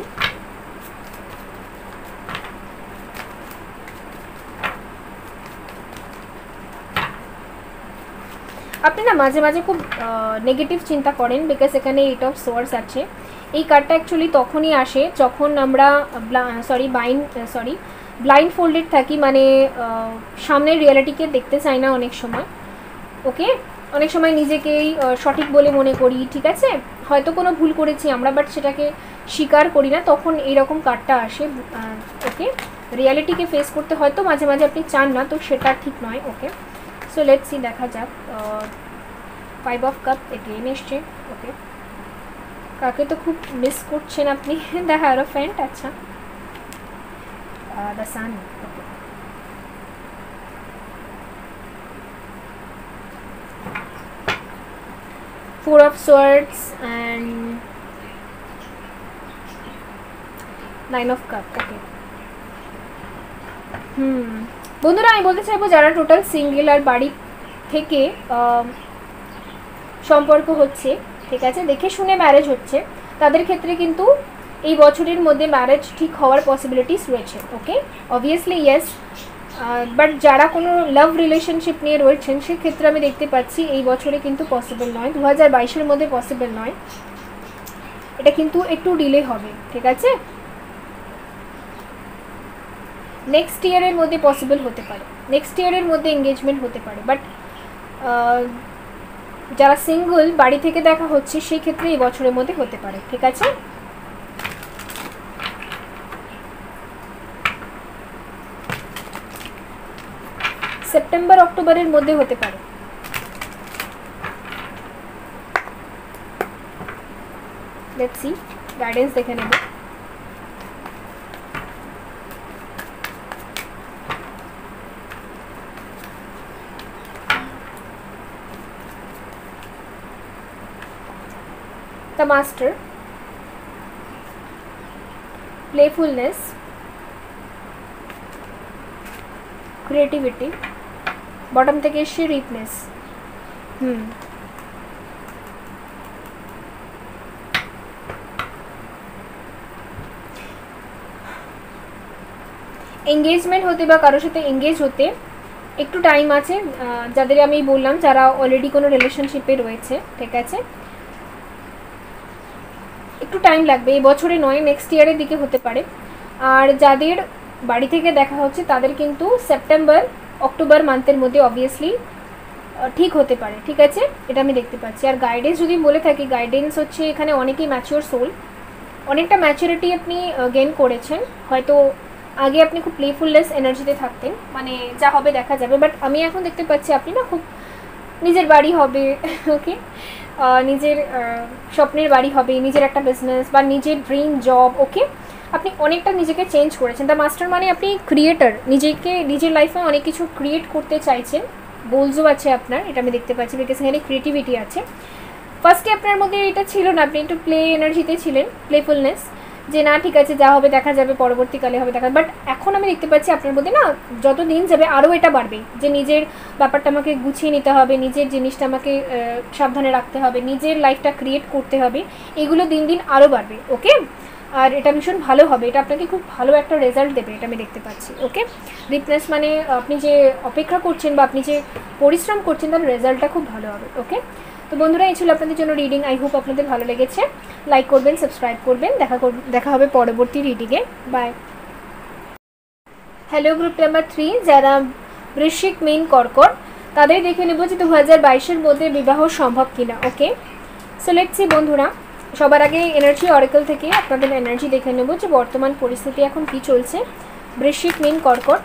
আপনি না মাঝে মাঝে খুব নেগেটিভ চিন্তা করেন, বিকজ এখানে 8 অফ সোয়ার্ডস আছে। এই কার্ডটা অ্যাকচুয়ালি তখনই আসে যখন আমরা ব্লাইন্ড ফোল্ডেড থাকি, মানে সামনের রিয়ালিটিকে দেখতে চাই না অনেক সময়। ওকে, অনেক সময় নিজেকেই সঠিক বলে মনে করি, ঠিক আছে, হয়তো কোনো ভুল করেছি আমরা, বাট সেটাকে স্বীকার করি না, তখন এইরকম কার্ডটা আসে। ওকে, রিয়ালিটিকে ফেস করতে হয়তো মাঝে মাঝে আপনি চান না, তো সেটা ঠিক নয়। ওকে, সো লেটস সি, দেখা যাক। 5 অফ কাপ এগেইন এসছে। ওকে, কাকে তো খুব মিস করছেন আপনি। দ্য হায়ারোফ্যান্ট, আচ্ছা, the sun. Okay, 4 of swords and 9 of cup. ওকে, বন্ধুরা আমি বলতে চাইবো যারা টোটাল সিঙ্গেল আর বাড়ি থেকে সম্পর্ক হচ্ছে, ঠিক আছে, দেখে শুনে ম্যারেজ হচ্ছে, তাদের ক্ষেত্রে কিন্তু এই বছরের মধ্যে ম্যারেজ ঠিক হওয়ার পসিবিলিটিস রয়েছে। ওকে, অবভিয়াসলি ইয়েস, বাট যারা কোনো লাভ রিলেশনশিপ নিয়ে রয়েছেন সেক্ষেত্রে আমি দেখতে পাচ্ছি এই বছরে কিন্তু পসিবল নয়, 2022-এর মধ্যে পসিবল নয়, এটা কিন্তু একটু ডিলে হবে, ঠিক আছে, নেক্সট ইয়ারের মধ্যে পসিবল হতে পারে, নেক্সট ইয়ারের মধ্যে এঙ্গেজমেন্ট হতে পারে, বাট যারা সিঙ্গল বাড়ি থেকে দেখা হচ্ছে সেই ক্ষেত্রে এই বছরের মধ্যে হতে পারে, ঠিক আছে। সেপ্টেম্বর অক্টোবরের মধ্যে হতে পারে। লেটস সি, গাইডেন্স দেখে নেব। The Master, playfulness, creativity, bottom থেকে এসে রিপনেস। এঙ্গেজমেন্ট হতে বা কারোর সাথে এঙ্গেজ হতে একটু টাইম আছে, যাদের আমি বললাম যারা অলরেডি কোনো রিলেশনশিপে রয়েছে, ঠিক আছে, একটু টাইম লাগবে, এই বছরে নয়, নেক্সট ইয়ারের দিকে হতে পারে। আর যাদের বাড়ি থেকে দেখা হচ্ছে তাদের কিন্তু সেপ্টেম্বর অক্টোবর মান্থের মধ্যে অবভিয়াসলি ঠিক হতে পারে, ঠিক আছে, এটা আমি দেখতে পাচ্ছি। আর গাইডেন্স যদি বলে থাকি, গাইডেন্স হচ্ছে এখানে অনেকেই ম্যাচিওর সোল, অনেকটা ম্যাচুরিটি আপনি গেইন করেছেন, হয়তো আগে আপনি খুব প্লেফুলনেস এনার্জিতে থাকতেন, মানে যা হবে দেখা যাবে, বাট আমি এখন দেখতে পাচ্ছি আপনি না খুব নিজের বাড়ি হবে, ওকে, নিজের স্বপ্নের বাড়ি হবে, নিজের একটা বিজনেস বা নিজের ড্রিম জব, ওকে, আপনি অনেকটা নিজেকে চেঞ্জ করেছেন। দ্য মাস্টার মানে আপনি ক্রিয়েটার, নিজেকে নিজের লাইফে অনেক কিছু ক্রিয়েট করতে চাইছেন, গোলসও আছে আপনার, এটা আমি দেখতে পাচ্ছি, বিকজ এখানে ক্রিয়েটিভিটি আছে। ফার্স্টে আপনার মধ্যে এটা ছিল না, আপনি একটু প্লে এনার্জিতে ছিলেন, প্লেফুলনেস, যে না ঠিক আছে যা হবে দেখা যাবে, পরবর্তীকালে হবে দেখা, বাট এখন আমি দেখতে পাচ্ছি আপনার মধ্যে না যত দিন যাবে আরও এটা বাড়বে, যে নিজের ব্যাপারটা আমাকে গুছিয়ে নিতে হবে, নিজের জিনিসটা আমাকে সাবধানে রাখতে হবে, নিজের লাইফটা ক্রিয়েট করতে হবে, এগুলো দিন দিন আরও বাড়বে। ওকে, আর এটা ভীষণ ভালো হবে, এটা আপনাকে খুব ভালো একটা রেজাল্ট দেবে, এটা আমি দেখতে পাচ্ছি। ওকে, রিপনেস মানে আপনি যে অপেক্ষা করছেন বা আপনি যে পরিশ্রম করছেন তার রেজাল্টটা খুব ভালো হবে। ওকে, তো বন্ধুরা এই ছিল আপনাদের জন্য রিডিং, আই হোপ আপনাদের ভালো লেগেছে, লাইক করবেন, সাবস্ক্রাইব করবেন, দেখা হবে পরবর্তী রিডিংয়ে, বাই। হ্যালো গ্রুপ নাম্বার 3, যারা বৃশ্চিক, মীন, কর্কট, তাদের দেখে নেব যে 2022-এর মধ্যে বিবাহ সম্ভব কিনা। ওকে, সো লেটস সি বন্ধুরা, সবার আগে এনার্জি অরেকল থেকে আপনাদের এনার্জি দেখে নেব যে বর্তমান পরিস্থিতি এখন কী চলছে বৃশ্চিক, মীন, কর্কট।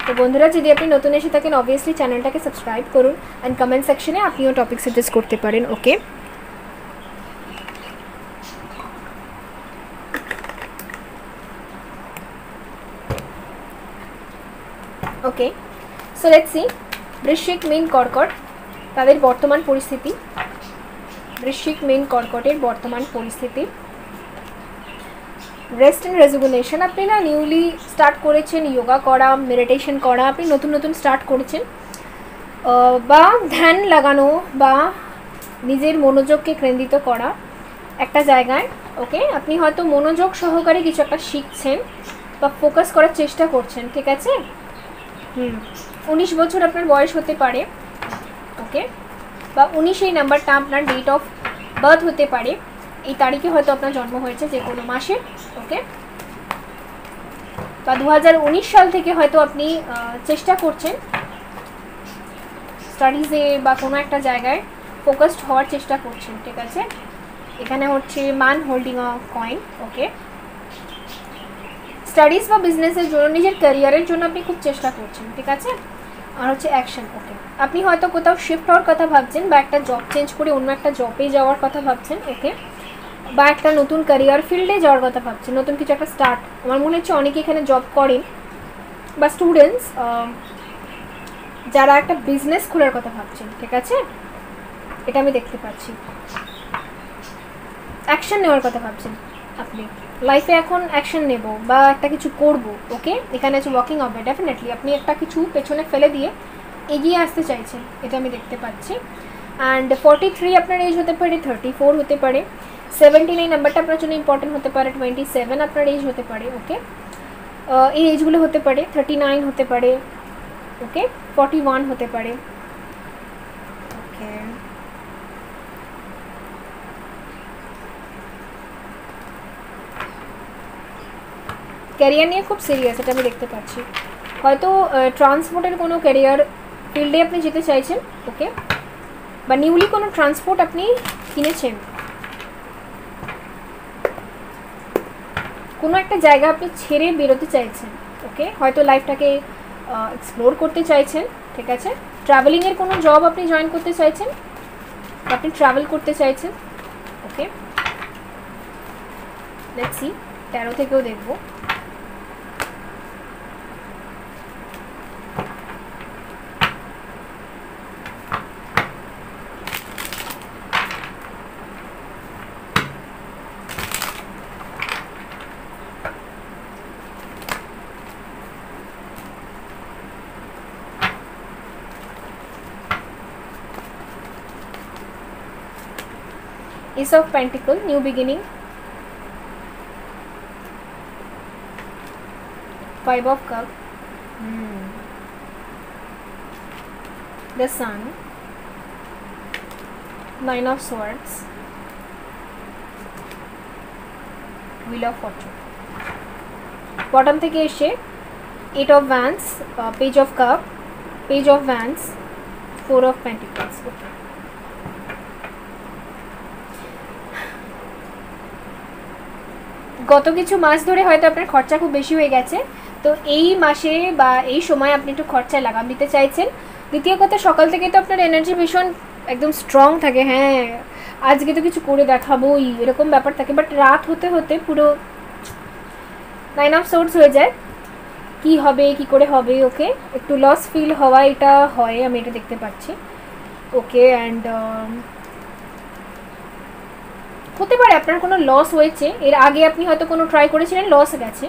তো বন্ধুরা যদি আপনি নতুন এসে থাকেন অবভিয়াসলি চ্যানেলটাকে সাবস্ক্রাইব করুন, অ্যান্ড কমেন্ট সেকশনে আপনিও টপিক সাজেস্ট করতে পারেন। ওকে, ওকে, সো লেটস সি বৃশ্চিক, মীন, কর্কট তাদের বর্তমান পরিস্থিতি, বৃশ্চিক, মীন, কর্কটের বর্তমান পরিস্থিতি। রেস্ট অ্যান্ড রেজুগনেশন, আপনি না নিউলি স্টার্ট করেছেন যোগা করা, মেডিটেশন করা, আপনি নতুন নতুন স্টার্ট করেছেন, বা ধ্যান লাগানো বা নিজের মনোযোগকে কেন্দ্রিত করা একটা জায়গায়। ওকে, আপনি হয়তো মনোযোগ সহকারে কিছু একটা শিখছেন বা ফোকাস করার চেষ্টা করছেন, ঠিক আছে। 19 বছর আপনার বয়স হতে পারে। ওকে, বা 19 এই নাম্বারটা আপনার ডেট অফ বার্থ হতে পারে, এই তারিখে হয়তো আপনার জন্ম হয়েছে যে কোনো মাসে। ওকে, বা 2019 সাল থেকে হয়তো আপনি চেষ্টা করছেন স্টাডিজে বা কোনো একটা জায়গায় ফোকাসড হওয়ার চেষ্টা করছেন, ঠিক আছে। এখানে হচ্ছে ম্যান হোল্ডিং আ কয়েন। ওকে, স্টাডিজ বা বিজনেসের জন্য, নিজের ক্যারিয়ারের জন্য আপনি খুব চেষ্টা করছেন, ঠিক আছে। আর হচ্ছে অ্যাকশন। ওকে, আপনি হয়তো কোথাও শিফট হওয়ার কথা ভাবছেন বা একটা জব চেঞ্জ করে অন্য একটা জবে যাওয়ার কথা ভাবছেন। ওকে, বা একটা নতুন ক্যারিয়ার ফিল্ডে যাওয়ার কথা ভাবছেন, নতুন কিছু একটা স্টার্ট। আমার মনে হচ্ছে অনেকে এখানে জব করেন বা স্টুডেন্টস যারা একটা বিজনেস খোলার কথা ভাবছেন, ঠিক আছে, এটা আমি দেখতে পাচ্ছি। অ্যাকশন নেওয়ার কথা ভাবছেন আপনি, লাইফে এখন অ্যাকশন নেব বা একটা কিছু করব। ওকে, এখানে আছে ওয়াকিং অফে, ডেফিনেটলি আপনি একটা কিছু পেছনে ফেলে দিয়ে এগিয়ে আসতে চাইছেন, এটা আমি দেখতে পাচ্ছি। অ্যান্ড 43 আপনার এজ হতে পারে, 34 হতে পারে, 17 এই নাম্বারটা আপনার জন্য ইম্পর্টেন্ট হতে পারে, 27 আপনার এজ হতে পারে। ওকে, এই এজগুলো হতে পারে, 39 হতে পারে। ওকে, 41 হতে পারে। ওকে, ক্যারিয়ার নিয়ে খুব সিরিয়াস, এটা আমি দেখতে পাচ্ছি। হয়তো ট্রান্সপোর্টের কোনো ক্যারিয়ার ফিল্ডে আপনি যেতে চাইছেন। ওকে, বা নিউলি কোনো ট্রান্সপোর্ট আপনি কিনেছেন, কোনো একটা জায়গা আপনি ছেড়ে বেরোতে চাইছেন। ওকে, হয়তো লাইফটাকে এক্সপ্লোর করতে চাইছেন, ঠিক আছে। ট্রাভেলিংয়ের কোনো জব আপনি জয়েন করতে চাইছেন, আপনি ট্রাভেল করতে চাইছেন। ওকে, লেটস সি 13 থেকেও দেখবো। Ace of Pentacle, new beginning. 5 of Cup, the Sun, 9 of Swords, Wheel of Fortune. Bottom থেকে এসে 8 of Wands, Page of Cup, Page of Wands, 4 of Pentacles. Okay. গত কিছু মাস ধরে হয়তো আপনার খরচা খুব বেশি হয়ে গেছে, তো এই মাসে বা এই সময় আপনি একটু খরচায় লাগাম দিতে চাইছেন। দ্বিতীয় কথা, সকাল থেকে তো আপনার এনার্জি ভীষণ একদম স্ট্রং থাকে, হ্যাঁ আজকে তো কিছু করে দেখাবোই, এরকম ব্যাপার থাকে। বাট রাত হতে হতে পুরো 9 অফ সোর্স হয়ে যায়, কি হবে কি করে হবে। ওকে, একটু লস ফিল হওয়া এটা হয়, আমি এটা দেখতে পাচ্ছি। ওকে, অ্যান্ড হতে পারে আপনার কোনো লস হয়েছে, এর আগে আপনি হয়তো কোনো ট্রাই করেছিলেন, লস গেছে,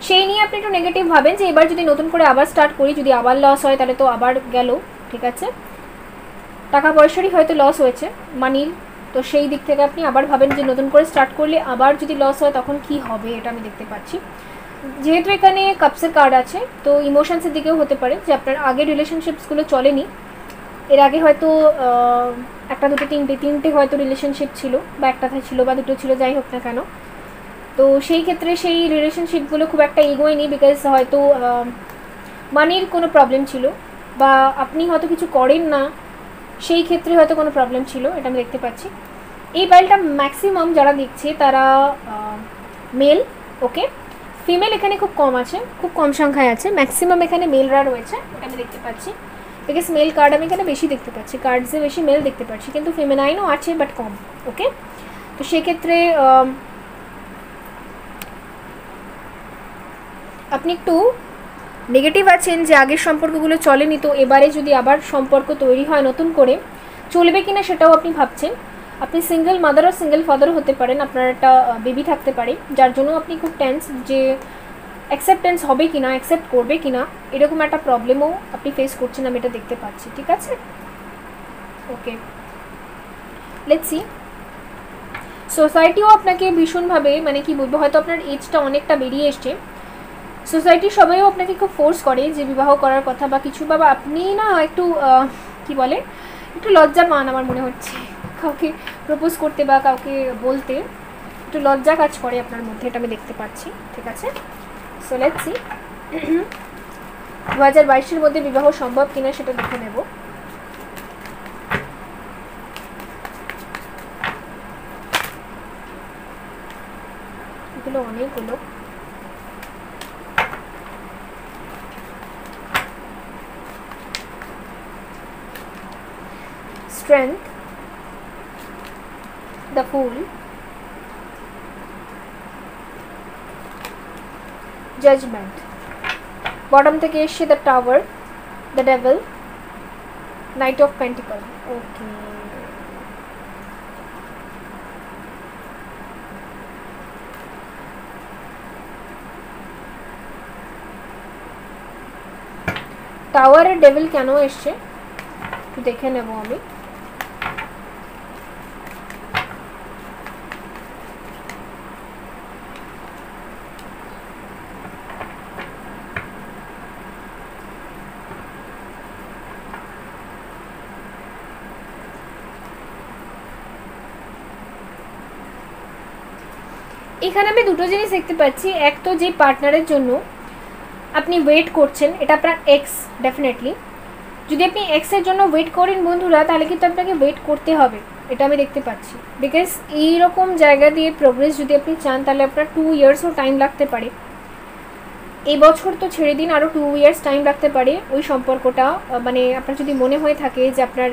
সেই নিয়ে আপনি একটু নেগেটিভ ভাবেন যে এবার যদি নতুন করে আবার স্টার্ট করি, যদি আবার লস হয় তাহলে তো আবার গেল, ঠিক আছে। টাকা পয়সারই হয়তো লস হয়েছে, মানির, তো সেই দিক থেকে আপনি আবার ভাবেন যে নতুন করে স্টার্ট করলে আবার যদি লস হয় তখন কি হবে, এটা আমি দেখতে পাচ্ছি। যেহেতু এখানে কাপসের কার্ড আছে, তো ইমোশনসের দিকেও হতে পারে যে আপনার আগের রিলেশনশিপসগুলো চলেনি, এর আগে হয়তো একটা দুটো তিনটে হয়তো রিলেশনশিপ ছিল, বা একটা ছিল বা দুটো ছিল, যাই হোক না কেন, তো সেই ক্ষেত্রে সেই রিলেশনশিপগুলো খুব একটা এগোয়নি, বিকজ হয়তো মানির কোনো প্রবলেম ছিল, বা আপনি হয়তো কিছু করেন না, সেই ক্ষেত্রে হয়তো কোনো প্রবলেম ছিল, এটা আমি দেখতে পাচ্ছি। এই পাইলটা ম্যাক্সিমাম যারা দেখছে তারা মেল। ওকে, ফিমেল এখানে খুব কম আছে, খুব কম সংখ্যায় আছে, ম্যাক্সিমাম এখানে মেলরা রয়েছে, এটা আমি দেখতে পাচ্ছি। বিকজ মেল কার্ড আমি এখানে বেশি দেখতে পাচ্ছি, কার্ডসে বেশি মেল দেখতে পাচ্ছি, কিন্তু ফিমেনাইনও আছে বাট কম। ওকে, তো সেক্ষেত্রে আপনি একটু নেগেটিভ আছেন যে আগের সম্পর্কগুলো চলেনি, তো এবারে যদি আবার সম্পর্ক তৈরি হয় নতুন করে, চলবে কিনা সেটাও আপনি ভাবছেন। আপনি সিঙ্গেল মাদার আর সিঙ্গেল ফাদারও হতে পারেন, আপনার একটা বেবি থাকতে পারে, যার জন্য আপনি খুব টেন্স যে অ্যাকসেপ্টেন্স হবে কি না, অ্যাকসেপ্ট করবে কি না, এরকম একটা প্রবলেমও আপনি ফেস করছেন, আমি এটা দেখতে পাচ্ছি। ঠিক আছে, ওকে, লেটস সি। সোসাইটিও আপনাকে ভীষণভাবে মানে কি বলবো, হয়তো আপনার এজটা অনেকটা বেরিয়ে এসছে, সোসাইটির সবাইও আপনাকে খুব ফোর্স করে যে বিবাহ করার কথা বা কিছু, বাবা আপনি না একটু কি বলে, একটু লজ্জা পান আমার মনে হচ্ছে কাউকে প্রপোজ করতে বা কাউকে বলতে, একটু লজ্জা কাজ করে আপনার মধ্যে, এটা আমি দেখতে পাচ্ছি। ঠিক আছে, সো লেটস সি 2022-এর মধ্যে বিবাহ সম্ভব কিনা সেটা দেখে নেব। এগুলো অনেকগুলো। Strength, the Fool, Judgment, bottom থেকে এসে the Tower, the Devil, Knight of Pentacles. Okay, tower আর ডেভিল কেন এসছে একটু দেখে নেব আমি। এখানে আমি দুটো জিনিস দেখতে পাচ্ছি, এক তো যে পার্টনারের জন্য আপনি ওয়েট করছেন, এটা আপনার এক্স ডেফিনেটলি। যদি আপনি এক্সের জন্য ওয়েট করেন বন্ধুরা, তাহলে কিন্তু আপনাকে ওয়েট করতে হবে, এটা আমি দেখতে পাচ্ছি। বিকজ এইরকম জায়গা দিয়ে প্রোগ্রেস যদি আপনি চান, তাহলে আপনার 2 ইয়ার্সও টাইম লাগতে পারে। এই বছর তো ছেড়ে দিন, আরও 2 ইয়ার্স টাইম লাগতে পারে ওই সম্পর্কটা, মানে আপনার যদি মনে হয়ে থাকে যে আপনার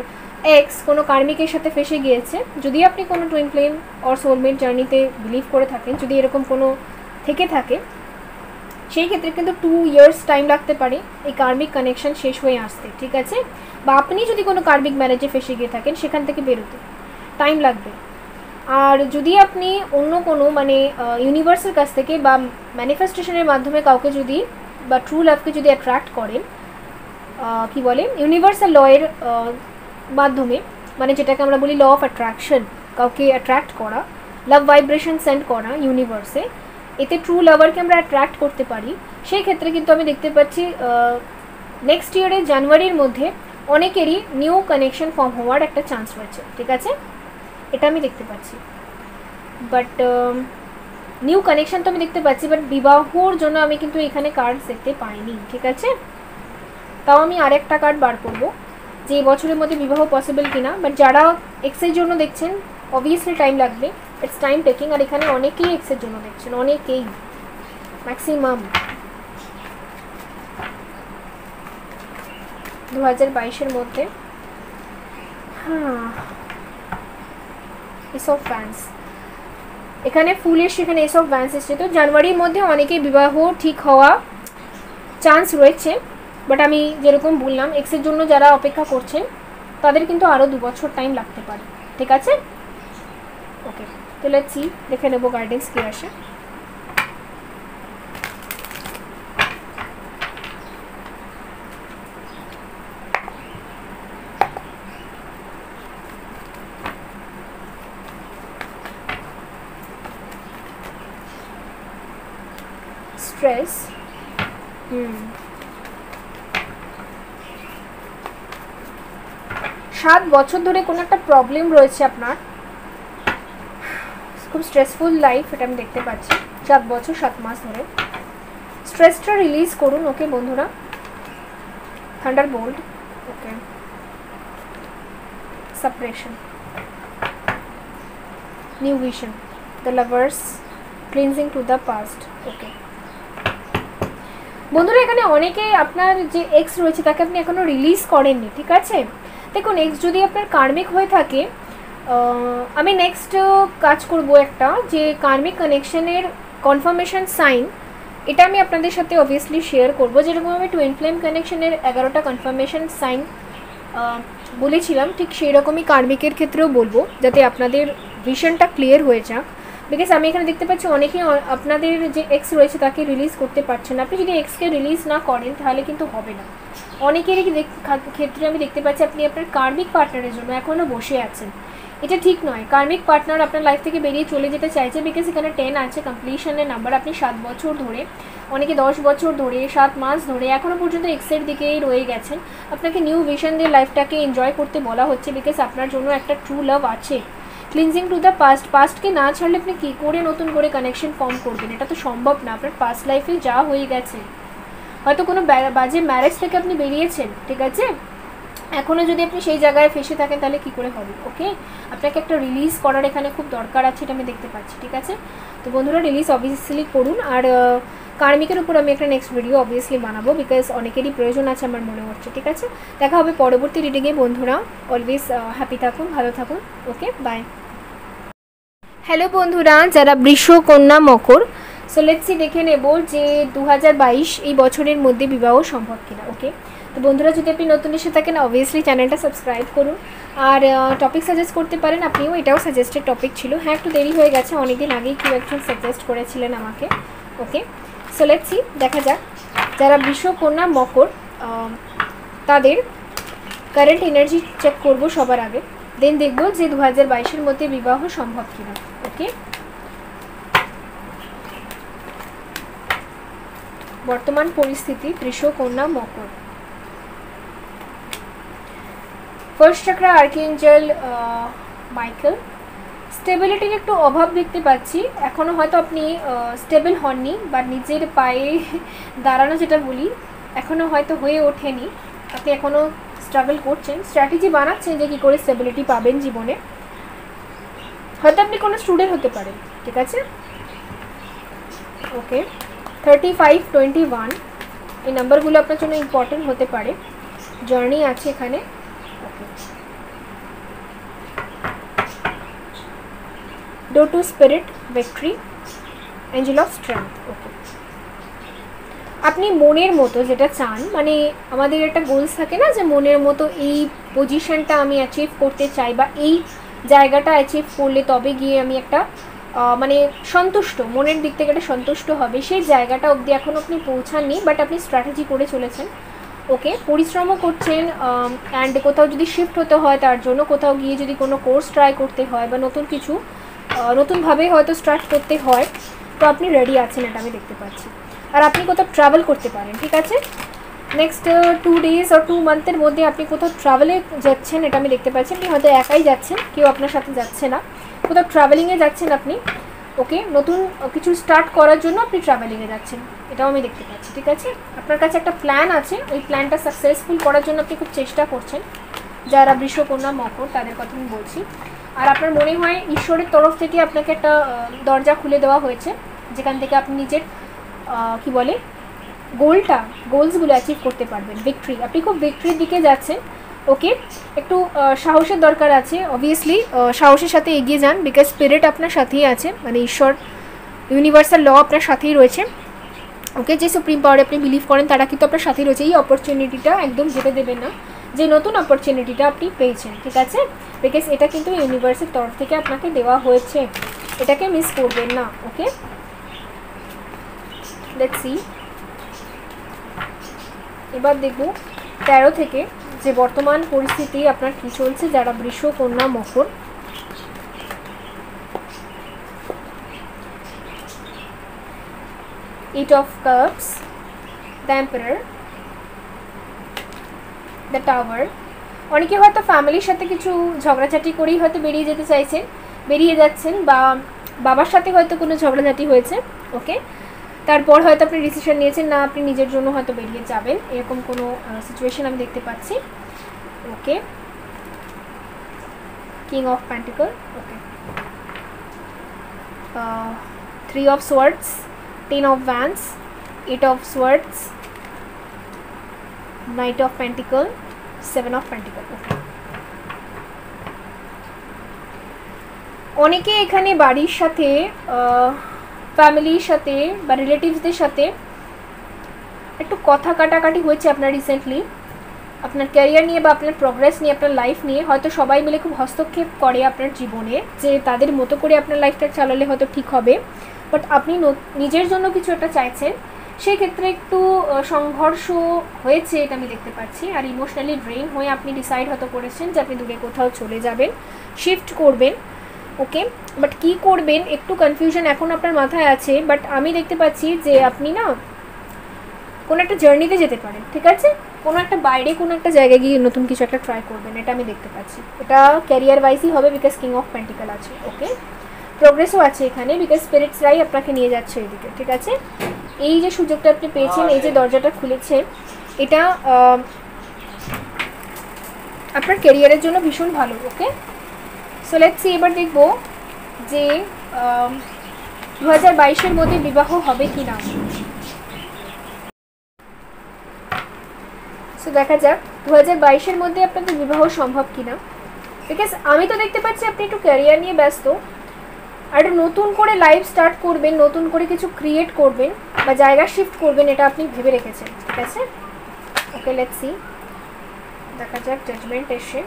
এক্স কোনো কার্মিকের সাথে ফেসে গিয়েছে, যদি আপনি কোনো টুইন ফ্লেম অর সোলমেট জার্নিতে বিলিভ করে থাকেন, যদি এরকম কোনো থেকে থাকে, সেই ক্ষেত্রে কিন্তু 2 ইয়ার্স টাইম লাগতে পারে এই কার্মিক কানেকশন শেষ হয়ে আসতে। ঠিক আছে, বা আপনি যদি কোনো কার্মিক ম্যারেজে ফেসে গিয়ে থাকেন, সেখান থেকে বেরোতে টাইম লাগবে। আর যদি আপনি অন্য কোনো মানে ইউনিভার্সের কাছ থেকে বা ম্যানিফেস্টেশনের মাধ্যমে কাউকে যদি বা ট্রু লাভকে যদি অ্যাট্রাক্ট করেন, কি বলে ইউনিভার্সাল লয়ের মাধ্যমে, মানে যেটাকে আমরা বলি ল অফ অ্যাট্রাকশন, কাউকে অ্যাট্রাক্ট করা, লাভ ভাইব্রেশন সেন্ড করা ইউনিভার্সে, এতে ট্রু লাভারকে আমরা অ্যাট্রাক্ট করতে পারি। সেই ক্ষেত্রে কিন্তু আমি দেখতে পাচ্ছি নেক্সট ইয়ারের জানুয়ারির মধ্যে অনেকেরই নিউ কানেকশন ফর্ম হওয়ার একটা চান্স রয়েছে। ঠিক আছে, এটা আমি দেখতে পাচ্ছি। বাট নিউ কানেকশন তো আমি দেখতে পাচ্ছি, বাট বিবাহর জন্য আমি কিন্তু এখানে কার্ড দেখতে পাইনি। ঠিক আছে, তাও আমি আরেকটা কার্ড বার করব যে এই বছরের মধ্যে বিবাহ পসিবল কিনা। বাট যারা এক্সের জন্য দেখছেন, অবভিয়াসলি টাইম লাগবে, ইটস টাইম টেকিং। আর এখানে অনেকেই এক্সের জন্য দেখছেন, অনেকেই, ম্যাক্সিমাম 2022-এর মধ্যে। হ্যাঁ, এস অফ ফ্যান্স, এখানে ফুল এসে, এখানে এস অফ ভ্যান্স এসছে। তো জানুয়ারির মধ্যে অনেকেই বিবাহ ঠিক হওয়া চান্স রয়েছে। বাট আমি যেরকম বললাম, এক্সের জন্য যারা অপেক্ষা করছেন তাদের কিন্তু আরও 2 বছর টাইম লাগতে পারে। ঠিক আছে, ওকে, তো লেটস সি, দেখে নেবো গাইডেন্স কী আসে। স্ট্রেস, 7 বছর ধরে কোনো একটা প্রবলেম রয়েছে আপনার, খুব স্ট্রেসফুল লাইফ, এটা আমি দেখতে পাচ্ছি। 7 বছর 7 মাস ধরে স্ট্রেসটা রিলিজ করুন। ওকে বন্ধুরা, thunderbolt, okay, separation, new vision, the lovers, cleansing to the past. Okay বন্ধুরা, এখানে অনেকে আপনার যে এক্স রয়েছে তাকে আপনি এখনও রিলিজ করেননি। ঠিক আছে, দেখুন এক্স যদি আপনার কার্মিক হয়ে থাকে, আমি নেক্সট কাজ করব একটা, যে কার্মিক কানেকশনের কনফার্মেশন সাইন, এটা আমি আপনাদের সাথে অবভিয়াসলি শেয়ার করবো। যেরকম আমি টুইন ফ্লেম কানেকশনের 11টা কনফার্মেশন সাইন বলেছিলাম, ঠিক সেই রকমই কার্মিকের ক্ষেত্রেও বলবো, যাতে আপনাদের ভিশনটা ক্লিয়ার হয়ে যাক। বিকজ আমি এখানে দেখতে পাচ্ছি অনেকেই আপনাদের যে এক্স রয়েছে তাকে রিলিজ করতে পারছেন না। আপনি যদি এক্সকে রিলিজ না করেন তাহলে কিন্তু হবে না। অনেকেরই ক্ষেত্রে আমি দেখতে পাচ্ছি আপনি আপনার কার্মিক পার্টনারের জন্য এখনও বসে আছেন। এটা ঠিক নয়। কার্মিক পার্টনার আপনার লাইফ থেকে বেরিয়ে চলে যেতে চাইছে, বিকজ এখানে 10 আছে কমপ্লিশনের নাম্বার। আপনি 7 বছর ধরে, অনেকে 10 বছর ধরে, 7 মাস ধরে এখনও পর্যন্ত এক্সের দিকেই রয়ে গেছেন। আপনাকে নিউ ভিশন দিয়ে লাইফটাকে এনজয় করতে বলা হচ্ছে, বিকজ আপনার জন্য একটা ট্রু লাভ আছে। ক্লিনজিং টু দ্য পাস্টকে না ছাড়লে আপনি কী করে নতুন করে কানেকশন ফর্ম করবেন? এটা তো সম্ভব না। আপনার পাস্ট লাইফে যা হয়ে গেছে, হয়তো কোনো বাজে ম্যারেজ থেকে আপনি বেরিয়েছেন, ঠিক আছে, এখনও যদি আপনি সেই জায়গায় ফেসে থাকেন তাহলে কী করে হবে? ওকে, আপনাকে একটা রিলিজ করার এখানে খুব দরকার আছে, এটা আমি দেখতে পাচ্ছি, ঠিক আছে। তো বন্ধুরা রিলিজ অবভিয়াসলি করুন। আর কার্মিকের উপর আমি একটা নেক্সট ভিডিও অবভিয়াসলি বানাবো, বিকজ অনেকেরই প্রয়োজন আছে আমার মনে হচ্ছে, ঠিক আছে। দেখা হবে পরবর্তী রিডিংয়ে বন্ধুরা। অলওয়েজ হ্যাপি থাকুন, ভালো থাকুন। ওকে, বাই। হ্যালো বন্ধুরা, যারা বৃষ, কন্যা, মকর, সো লেটসি দেখে নেব যে 2022 এই বছরের মধ্যে বিবাহ সম্ভব কিনা। ওকে, তো বন্ধুরা যদি আপনি নতুন এসে থাকেন অবভিয়াসলি চ্যানেলটা সাবস্ক্রাইব করুন। আর টপিক সাজেস্ট করতে পারেন আপনিও, এটাও সাজেস্টেড টপিক ছিল। হ্যাঁ, একটু দেরি হয়ে গেছে, অনেকদিন আগেই কেউ একজন সাজেস্ট করেছিলেন আমাকে। ওকে, সো লেটসি দেখা যাক যারা বৃষ, কন্যা, মকর, তাদের কারেন্ট এনার্জি চেক করব সবার আগে, দেন দেখব যে 2022-এর মধ্যে বিবাহ সম্ভব কিনা। ওকে, বর্তমান পরিস্থিতি বৃষ, কন্যা, মকর। First চাকরা আর্কিএঞ্জেল Michael. স্টেবিলিটির একটু অভাব দেখতে পাচ্ছি, এখনও হয়তো আপনি স্টেবল হননি, বা নিজের পায়ে দাঁড়ানো যেটা বলি এখনও হয়তো হয়ে ওঠেনি। আপনি এখনও স্ট্রাগল করছেন, স্ট্র্যাটেজি বানাচ্ছেন যে কী করে স্টেবিলিটি পাবেন জীবনে। হয়তো আপনি কোনো স্টুডেন্ট হতে পারেন, ঠিক আছে। ওকে, 35, 21 এই নাম্বারগুলো আপনার জন্য ইম্পর্টেন্ট হতে পারে, জার্নি আছে এখানে। Okay, door to spirit, victory, angel of strength. Okay, আপনি মনের মতো যেটা চান, মানে আমাদের একটা গোলস থাকে না যে মনের মতো এই পজিশনটা আমি অ্যাচিভ করতে চাই, বা এই জায়গাটা অ্যাচিভ করলে তবে গিয়ে আমি একটা মানে সন্তুষ্ট, মনের দিক থেকে একটা সন্তুষ্ট হবে, সেই জায়গাটা অবধি এখনও আপনি পৌঁছাননি, বাট আপনি স্ট্র্যাটেজি করে চলেছেন। ওকে, পরিশ্রমও করছেন। অ্যান্ড কোথাও যদি শিফট হতে হয় তার জন্য, কোথাও গিয়ে যদি কোনো কোর্স ট্রাই করতে হয়, বা নতুন কিছু নতুনভাবে হয়তো স্টার্ট করতে হয়, তো আপনি রেডি আছেন, এটা আমি দেখতে পাচ্ছি। আর আপনি কোথাও ট্রাভেল করতে পারেন, ঠিক আছে। নেক্সট 2 days আর 2 মান্থের মধ্যে আপনি কোথাও ট্রাভেলে যাচ্ছেন, এটা আমি দেখতে পাচ্ছি। আপনি হয়তো একাই যাচ্ছেন, কেউ আপনার সাথে যাচ্ছে না, কোথাও ট্রাভেলিংয়ে যাচ্ছেন আপনি। ওকে, নতুন কিছু স্টার্ট করার জন্য আপনি ট্রাভেলিংয়ে যাচ্ছেন, এটাও আমি দেখতে পাচ্ছি, ঠিক আছে। আপনার কাছে একটা প্ল্যান আছে, ওই প্ল্যানটা সাকসেসফুল করার জন্য আপনি খুব চেষ্টা করছেন। যারা বৃষ, কন্যা, মকর তাদের কথা আমি বলছি। আর আপনার মনে হয় ঈশ্বরের তরফ থেকে আপনাকে একটা দরজা খুলে দেওয়া হয়েছে, যেখান থেকে আপনি নিজের কি বলে গোলসগুলো অ্যাচিভ করতে পারবেন। ভিক্টরি, আপনি খুব ভিক্টরির দিকে যাচ্ছেন। ওকে, একটু সাহসের দরকার আছে, অবভিয়াসলি সাহসের সাথে এগিয়ে যান, বিকজ স্পিরিট আপনার সাথেই আছে, মানে ঈশ্বর, ইউনিভার্সাল ল আপনার সাথেই রয়েছে। ওকে, যে সুপ্রিম পাওয়ারে আপনি বিলিভ করেন তারা কিন্তু আপনার সাথেই রয়েছে। এই অপরচুনিটিটা একদম যেতে দেবেন না, যে নতুন অপরচুনিটিটা আপনি পেয়েছেন, ঠিক আছে, বিকজ এটা কিন্তু ইউনিভার্সের তরফ থেকে আপনাকে দেওয়া হয়েছে, এটাকে মিস করবেন না। ওকে, লেটস সি, এবার দেখব 13 থেকে যে বর্তমান পরিস্থিতি আপনার কী চলছে যারা বৃষ, কন্যা, মকর। Eight of Cups, the Emperor, the Tower। অনেকে হয়তো ফ্যামিলির সাথে কিছু ঝগড়াঝাটি করেই হয়তো বেরিয়ে যেতে চাইছেন, বেরিয়ে যাচ্ছেন, বা বাবার সাথে হয়তো কোনো ঝগড়াঝাটি হয়েছে। ওকে, তারপর হয়তো আপনি ডিসিশন নিয়েছেন না আপনি নিজের জন্য হয়তো বেরিয়ে যাবেন, এরকম কোনো সিচুয়েশন আমি দেখতে পাচ্ছি। Okay, king of pentacle. Okay, 3 of Swords, 10 of Wands, 8 of Swords, Knight of Pentacle, 7 of Pentacle। ওকে, অনেকে এখানে বাড়ির সাথে, ফ্যামিলির সাথে বা রিলেটিভসদের সাথে একটু কথা কাটাকাটি হয়েছে আপনার রিসেন্টলি। আপনার ক্যারিয়ার নিয়ে বা আপনার প্রোগ্রেস নিয়ে, আপনার লাইফ নিয়ে হয়তো সবাই মিলে খুব হস্তক্ষেপ করে আপনার জীবনে, যে তাদের মতো করে আপনার লাইফটা চালালে হয়তো ঠিক হবে, বাট আপনি নিজের জন্য কিছু একটা চাইছেন, সেই ক্ষেত্রে একটু সংঘর্ষ হয়েছে এটা আমি দেখতে পাচ্ছি। আর ইমোশনালি ড্রেন হয়ে আপনি ডিসাইড হয়তো করেছেন যে আপনি দূরে কোথাও চলে যাবেন, শিফট করবেন, ওকে। বাট কী করবেন একটু কনফিউশন এখন আপনার মাথায় আছে, বাট আমি দেখতে পাচ্ছি যে আপনি না কোনো একটা জার্নিতে যেতে পারেন, ঠিক আছে, কোনো একটা বাইরে কোনো একটা জায়গায় গিয়ে নতুন কিছু একটা ট্রাই করবেন, এটা আমি দেখতে পাচ্ছি। এটা ক্যারিয়ার ওয়াইজই হবে, বিকজ কিং অফ পেন্টিকল আছে, ওকে। প্রোগ্রেসও আছে এখানে, বিকজ স্পিরিটসরাই আপনাকে নিয়ে যাচ্ছে এদিকে, ঠিক আছে। এই যে সুযোগটা আপনি পেয়েছেন, এই যে দরজাটা খুলেছে, এটা আপনার ক্যারিয়ারের জন্য ভীষণ ভালো, ওকে। সো লেটস সি, এবার দেখবো যে 2022-এর মধ্যে বিবাহ হবে কি না। সো দেখা যাক 2022-এর মধ্যে আপনাদের বিবাহ সম্ভব কিনা, বিকজ আমি তো দেখতে পাচ্ছি আপনি একটু ক্যারিয়ার নিয়ে ব্যস্ত, আর একটু নতুন করে লাইফ স্টার্ট করবেন, নতুন করে কিছু ক্রিয়েট করবেন বা জায়গা শিফট করবেন, এটা আপনি ভেবে রেখেছেন, ঠিক আছে। ওকে, লেটস সি, দেখা যাক। জাজমেন্ট এসে,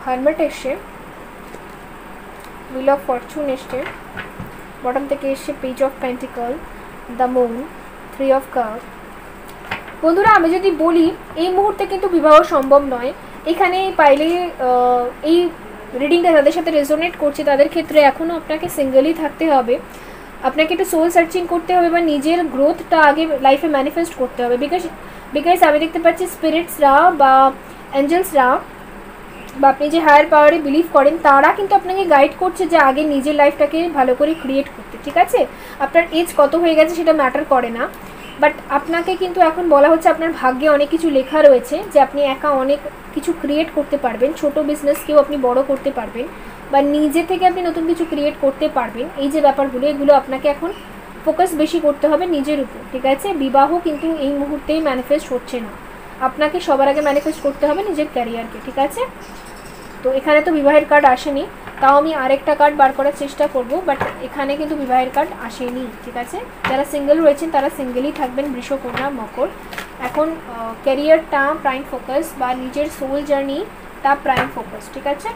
হারমেট এসে, হুইল অফ ফরচুন এসে, বটম থেকে এসে page of pentacle, the moon, 3 of cup. বন্ধুরা, আমি যদি বলি এই মুহূর্তে কিন্তু বিবাহ সম্ভব নয়। এখানে পাইলে এই রিডিংটা যাদের সাথে রেজোনেট করছে তাদের ক্ষেত্রে এখনও আপনাকে সিঙ্গেলই থাকতে হবে, আপনাকে একটু সোল সার্চিং করতে হবে বা নিজের গ্রোথটা আগে লাইফে ম্যানিফেস্ট করতে হবে। বিকজ আমি দেখতে পাচ্ছি স্পিরিটসরা বা অ্যাঞ্জেলসরা বা আপনি যে হায়ার পাওয়ারে বিলিভ করেন তারা কিন্তু আপনাকে গাইড করছে যে আগে নিজের লাইফটাকে ভালো করে ক্রিয়েট করতে, ঠিক আছে। আপনার এজ কত হয়ে গেছে সেটা ম্যাটার করে না, বাট আপনাকে কিন্তু এখন বলা হচ্ছে আপনার ভাগ্যে অনেক কিছু লেখা রয়েছে যে আপনি একা অনেক কিছু ক্রিয়েট করতে পারবেন, ছোট বিজনেসকেও আপনি বড় করতে পারবেন বা নিজে থেকে আপনি নতুন কিছু ক্রিয়েট করতে পারবেন। এই যে ব্যাপারগুলো, এগুলো আপনাকে এখন ফোকাস বেশি করতে হবে নিজের উপর, ঠিক আছে। বিবাহ কিন্তু এই মুহূর্তেই ম্যানিফেস্ট হচ্ছে না, আপনাকে সবার আগে ম্যানিফেস্ট করতে হবে নিজের ক্যারিয়ারকে, ঠিক আছে। তো এখানে তো বিবাহের কার্ড আসেনি, তাও আমি আরেকটা কার্ড বার করার চেষ্টা করব, বাট এখানে কিন্তু বিবাহের কার্ড আসেনি, ঠিক আছে। যারা সিঙ্গেল রয়েছেন তারা সিঙ্গেলই থাকবেন, বৃষ, কন্যা, মকর। এখন ক্যারিয়ারটা প্রাইম ফোকাস বা নিজের সোল জার্নিটা প্রাইম ফোকাস, ঠিক আছে।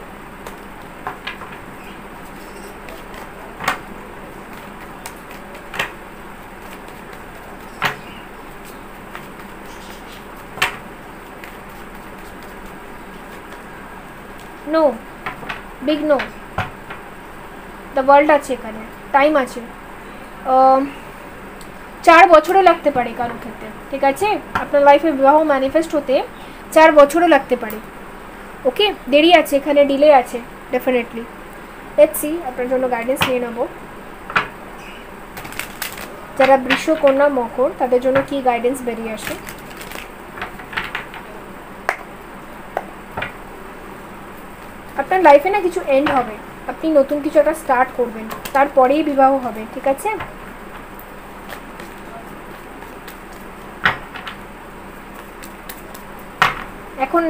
No, big no, the world আছে এখানে, টাইম আছে, 4 বছরও লাগতে পারে কারোর ক্ষেত্রে, ঠিক আছে। আপনার লাইফে বিবাহ ম্যানিফেস্ট হতে 4 বছরও লাগতে পারে, ওকে। দেরি আছে এখানে, ডিলে আছে ডেফিনেটলি। লেটস সি, আপনার জন্য গাইডেন্স নিয়ে নেব। যারা বৃষ, কন্যা, মকর তাদের জন্য কি গাইডেন্স বেরিয়ে আসে। আপনার লাইফে না কিছু এন্ড হবে, আপনি নতুন কিছু একটা স্টার্ট করবেন, তারপরেই বিবাহ হবে, ঠিক আছে। এখন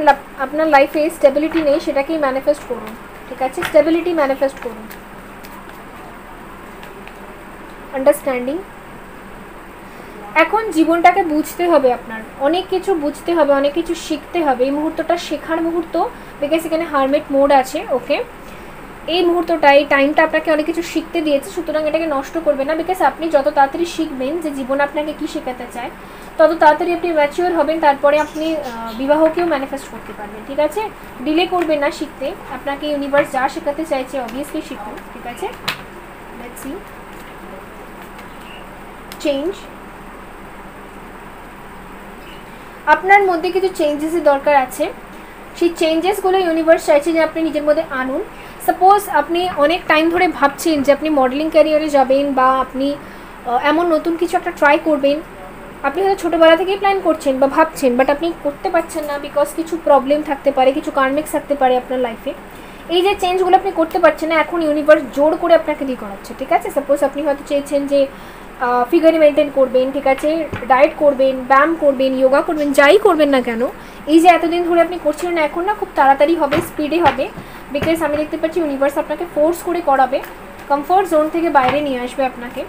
আপনার লাইফে স্টেবিলিটি নেই, সেটাকেই ম্যানিফেস্ট করুন, ঠিক আছে। স্টেবিলিটি ম্যানিফেস্ট করুন, আন্ডারস্ট্যান্ডিং। এখন জীবনটাকে বুঝতে হবে, আপনার অনেক কিছু বুঝতে হবে, অনেক কিছু শিখতে হবে। এই মুহূর্তটা শেখার মুহূর্ত, বিকজ এখানে হারমেট মোড আছে, ওকে। এই মুহূর্তটা, এই টাইমটা আপনাকে অনেক কিছু শিখতে দিয়েছে, সুতরাং এটাকে নষ্ট করবে না, বিকজ আপনি যত তাড়াতাড়ি শিখবেন যে জীবন আপনাকে কী শেখাতে চায়, তত তাড়াতাড়ি আপনি ম্যাচিওর হবেন, তারপরে আপনি বিবাহকেও ম্যানিফেস্ট করতে পারবেন, ঠিক আছে। ডিলে করবেন না শিখতে, আপনাকে ইউনিভার্স যা শেখাতে চাইছে অবভিয়াসলি শিখুন, ঠিক আছে। Let's see, change. আপনার মধ্যে কিছু চেঞ্জেসের দরকার আছে, সেই চেঞ্জেসগুলো ইউনিভার্স চাইছে যে আপনি নিজের মধ্যে আনুন। সাপোজ আপনি অনেক টাইম ধরে ভাবছেন যে আপনি মডেলিং ক্যারিয়ারে যাবেন বা আপনি এমন নতুন কিছু একটা ট্রাই করবেন, আপনি হয়তো ছোটোবেলা থেকেই প্ল্যান করছেন বা ভাবছেন, বাট আপনি করতে পারছেন না বিকজ কিছু প্রবলেম থাকতে পারে, কিছু কার্মিক্স থাকতে পারে আপনার লাইফে। এই যে চেঞ্জগুলো আপনি করতে পারছেন না, এখন ইউনিভার্স জোর করে আপনাকে দিয়ে করাচ্ছে, ঠিক আছে। সাপোজ আপনি হয়তো চেয়েছেন যে ফিগারি মেনটেন করবেন, ঠিক আছে, ডায়েট করবেন, ব্যায়াম করবেন, যোগা করবেন, যাই করবেন না কেন, এই যে এতদিন ধরে আপনি করছিলেন না, এখন না খুব তাড়াতাড়ি হবে, স্পিডে হবে, বিকজ আমি দেখতে পাচ্ছি ইউনিভার্স আপনাকে ফোর্স করে করাবে, কমফোর্ট জোন থেকে বাইরে নিয়ে আসবে আপনাকে।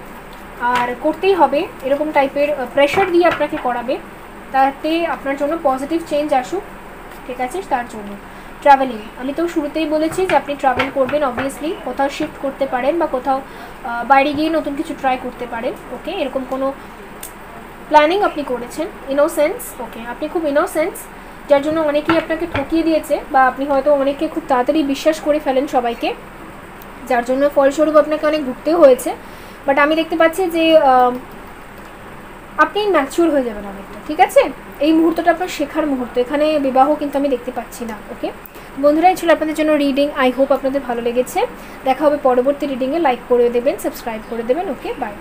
আর করতেই হবে, এরকম টাইপের প্রেশার দিয়ে আপনাকে করাবে, তাতে আপনার জন্য পজিটিভ চেঞ্জ আসুক, ঠিক আছে? তার জন্য ট্রাভেলিং, আমি তো শুরুতেই বলেছি যে আপনি ট্রাভেল করবেন, অবভিয়াসলি কোথাও শিফট করতে পারেন বা কোথাও বাইরে গিয়ে নতুন কিছু ট্রাই করতে পারেন। ওকে, এরকম কোনো প্ল্যানিং আপনি করেছেন। ইনোসেন্স, ওকে, আপনি খুব ইনোসেন্স, যার জন্য অনেকেই আপনাকে ঠকিয়ে দিয়েছে, বা আপনি হয়তো অনেককে খুব তাড়াতাড়ি বিশ্বাস করে ফেলেন সবাইকে, যার জন্য ফলস্বরূপ আপনাকে অনেক ভুগতেও হয়েছে। বাট আমি দেখতে পাচ্ছি যে আপনি ম্যাচিউর হয়ে যাবেন অনেকটা, ঠিক আছে? এই মুহূর্তটা আপনার শেখার মুহূর্ত, এখানে বিবাহ কিন্তু আমি দেখতে পাচ্ছি না। ওকে বন্ধুরা, এই ছিল আপনাদের জন্য রিডিং। আই হোপ আপনাদের ভালো লেগেছে। দেখা হবে পরবর্তী রিডিংয়ে। লাইক করে দেবেন, সাবস্ক্রাইব করে দেবেন। ওকে, বাই।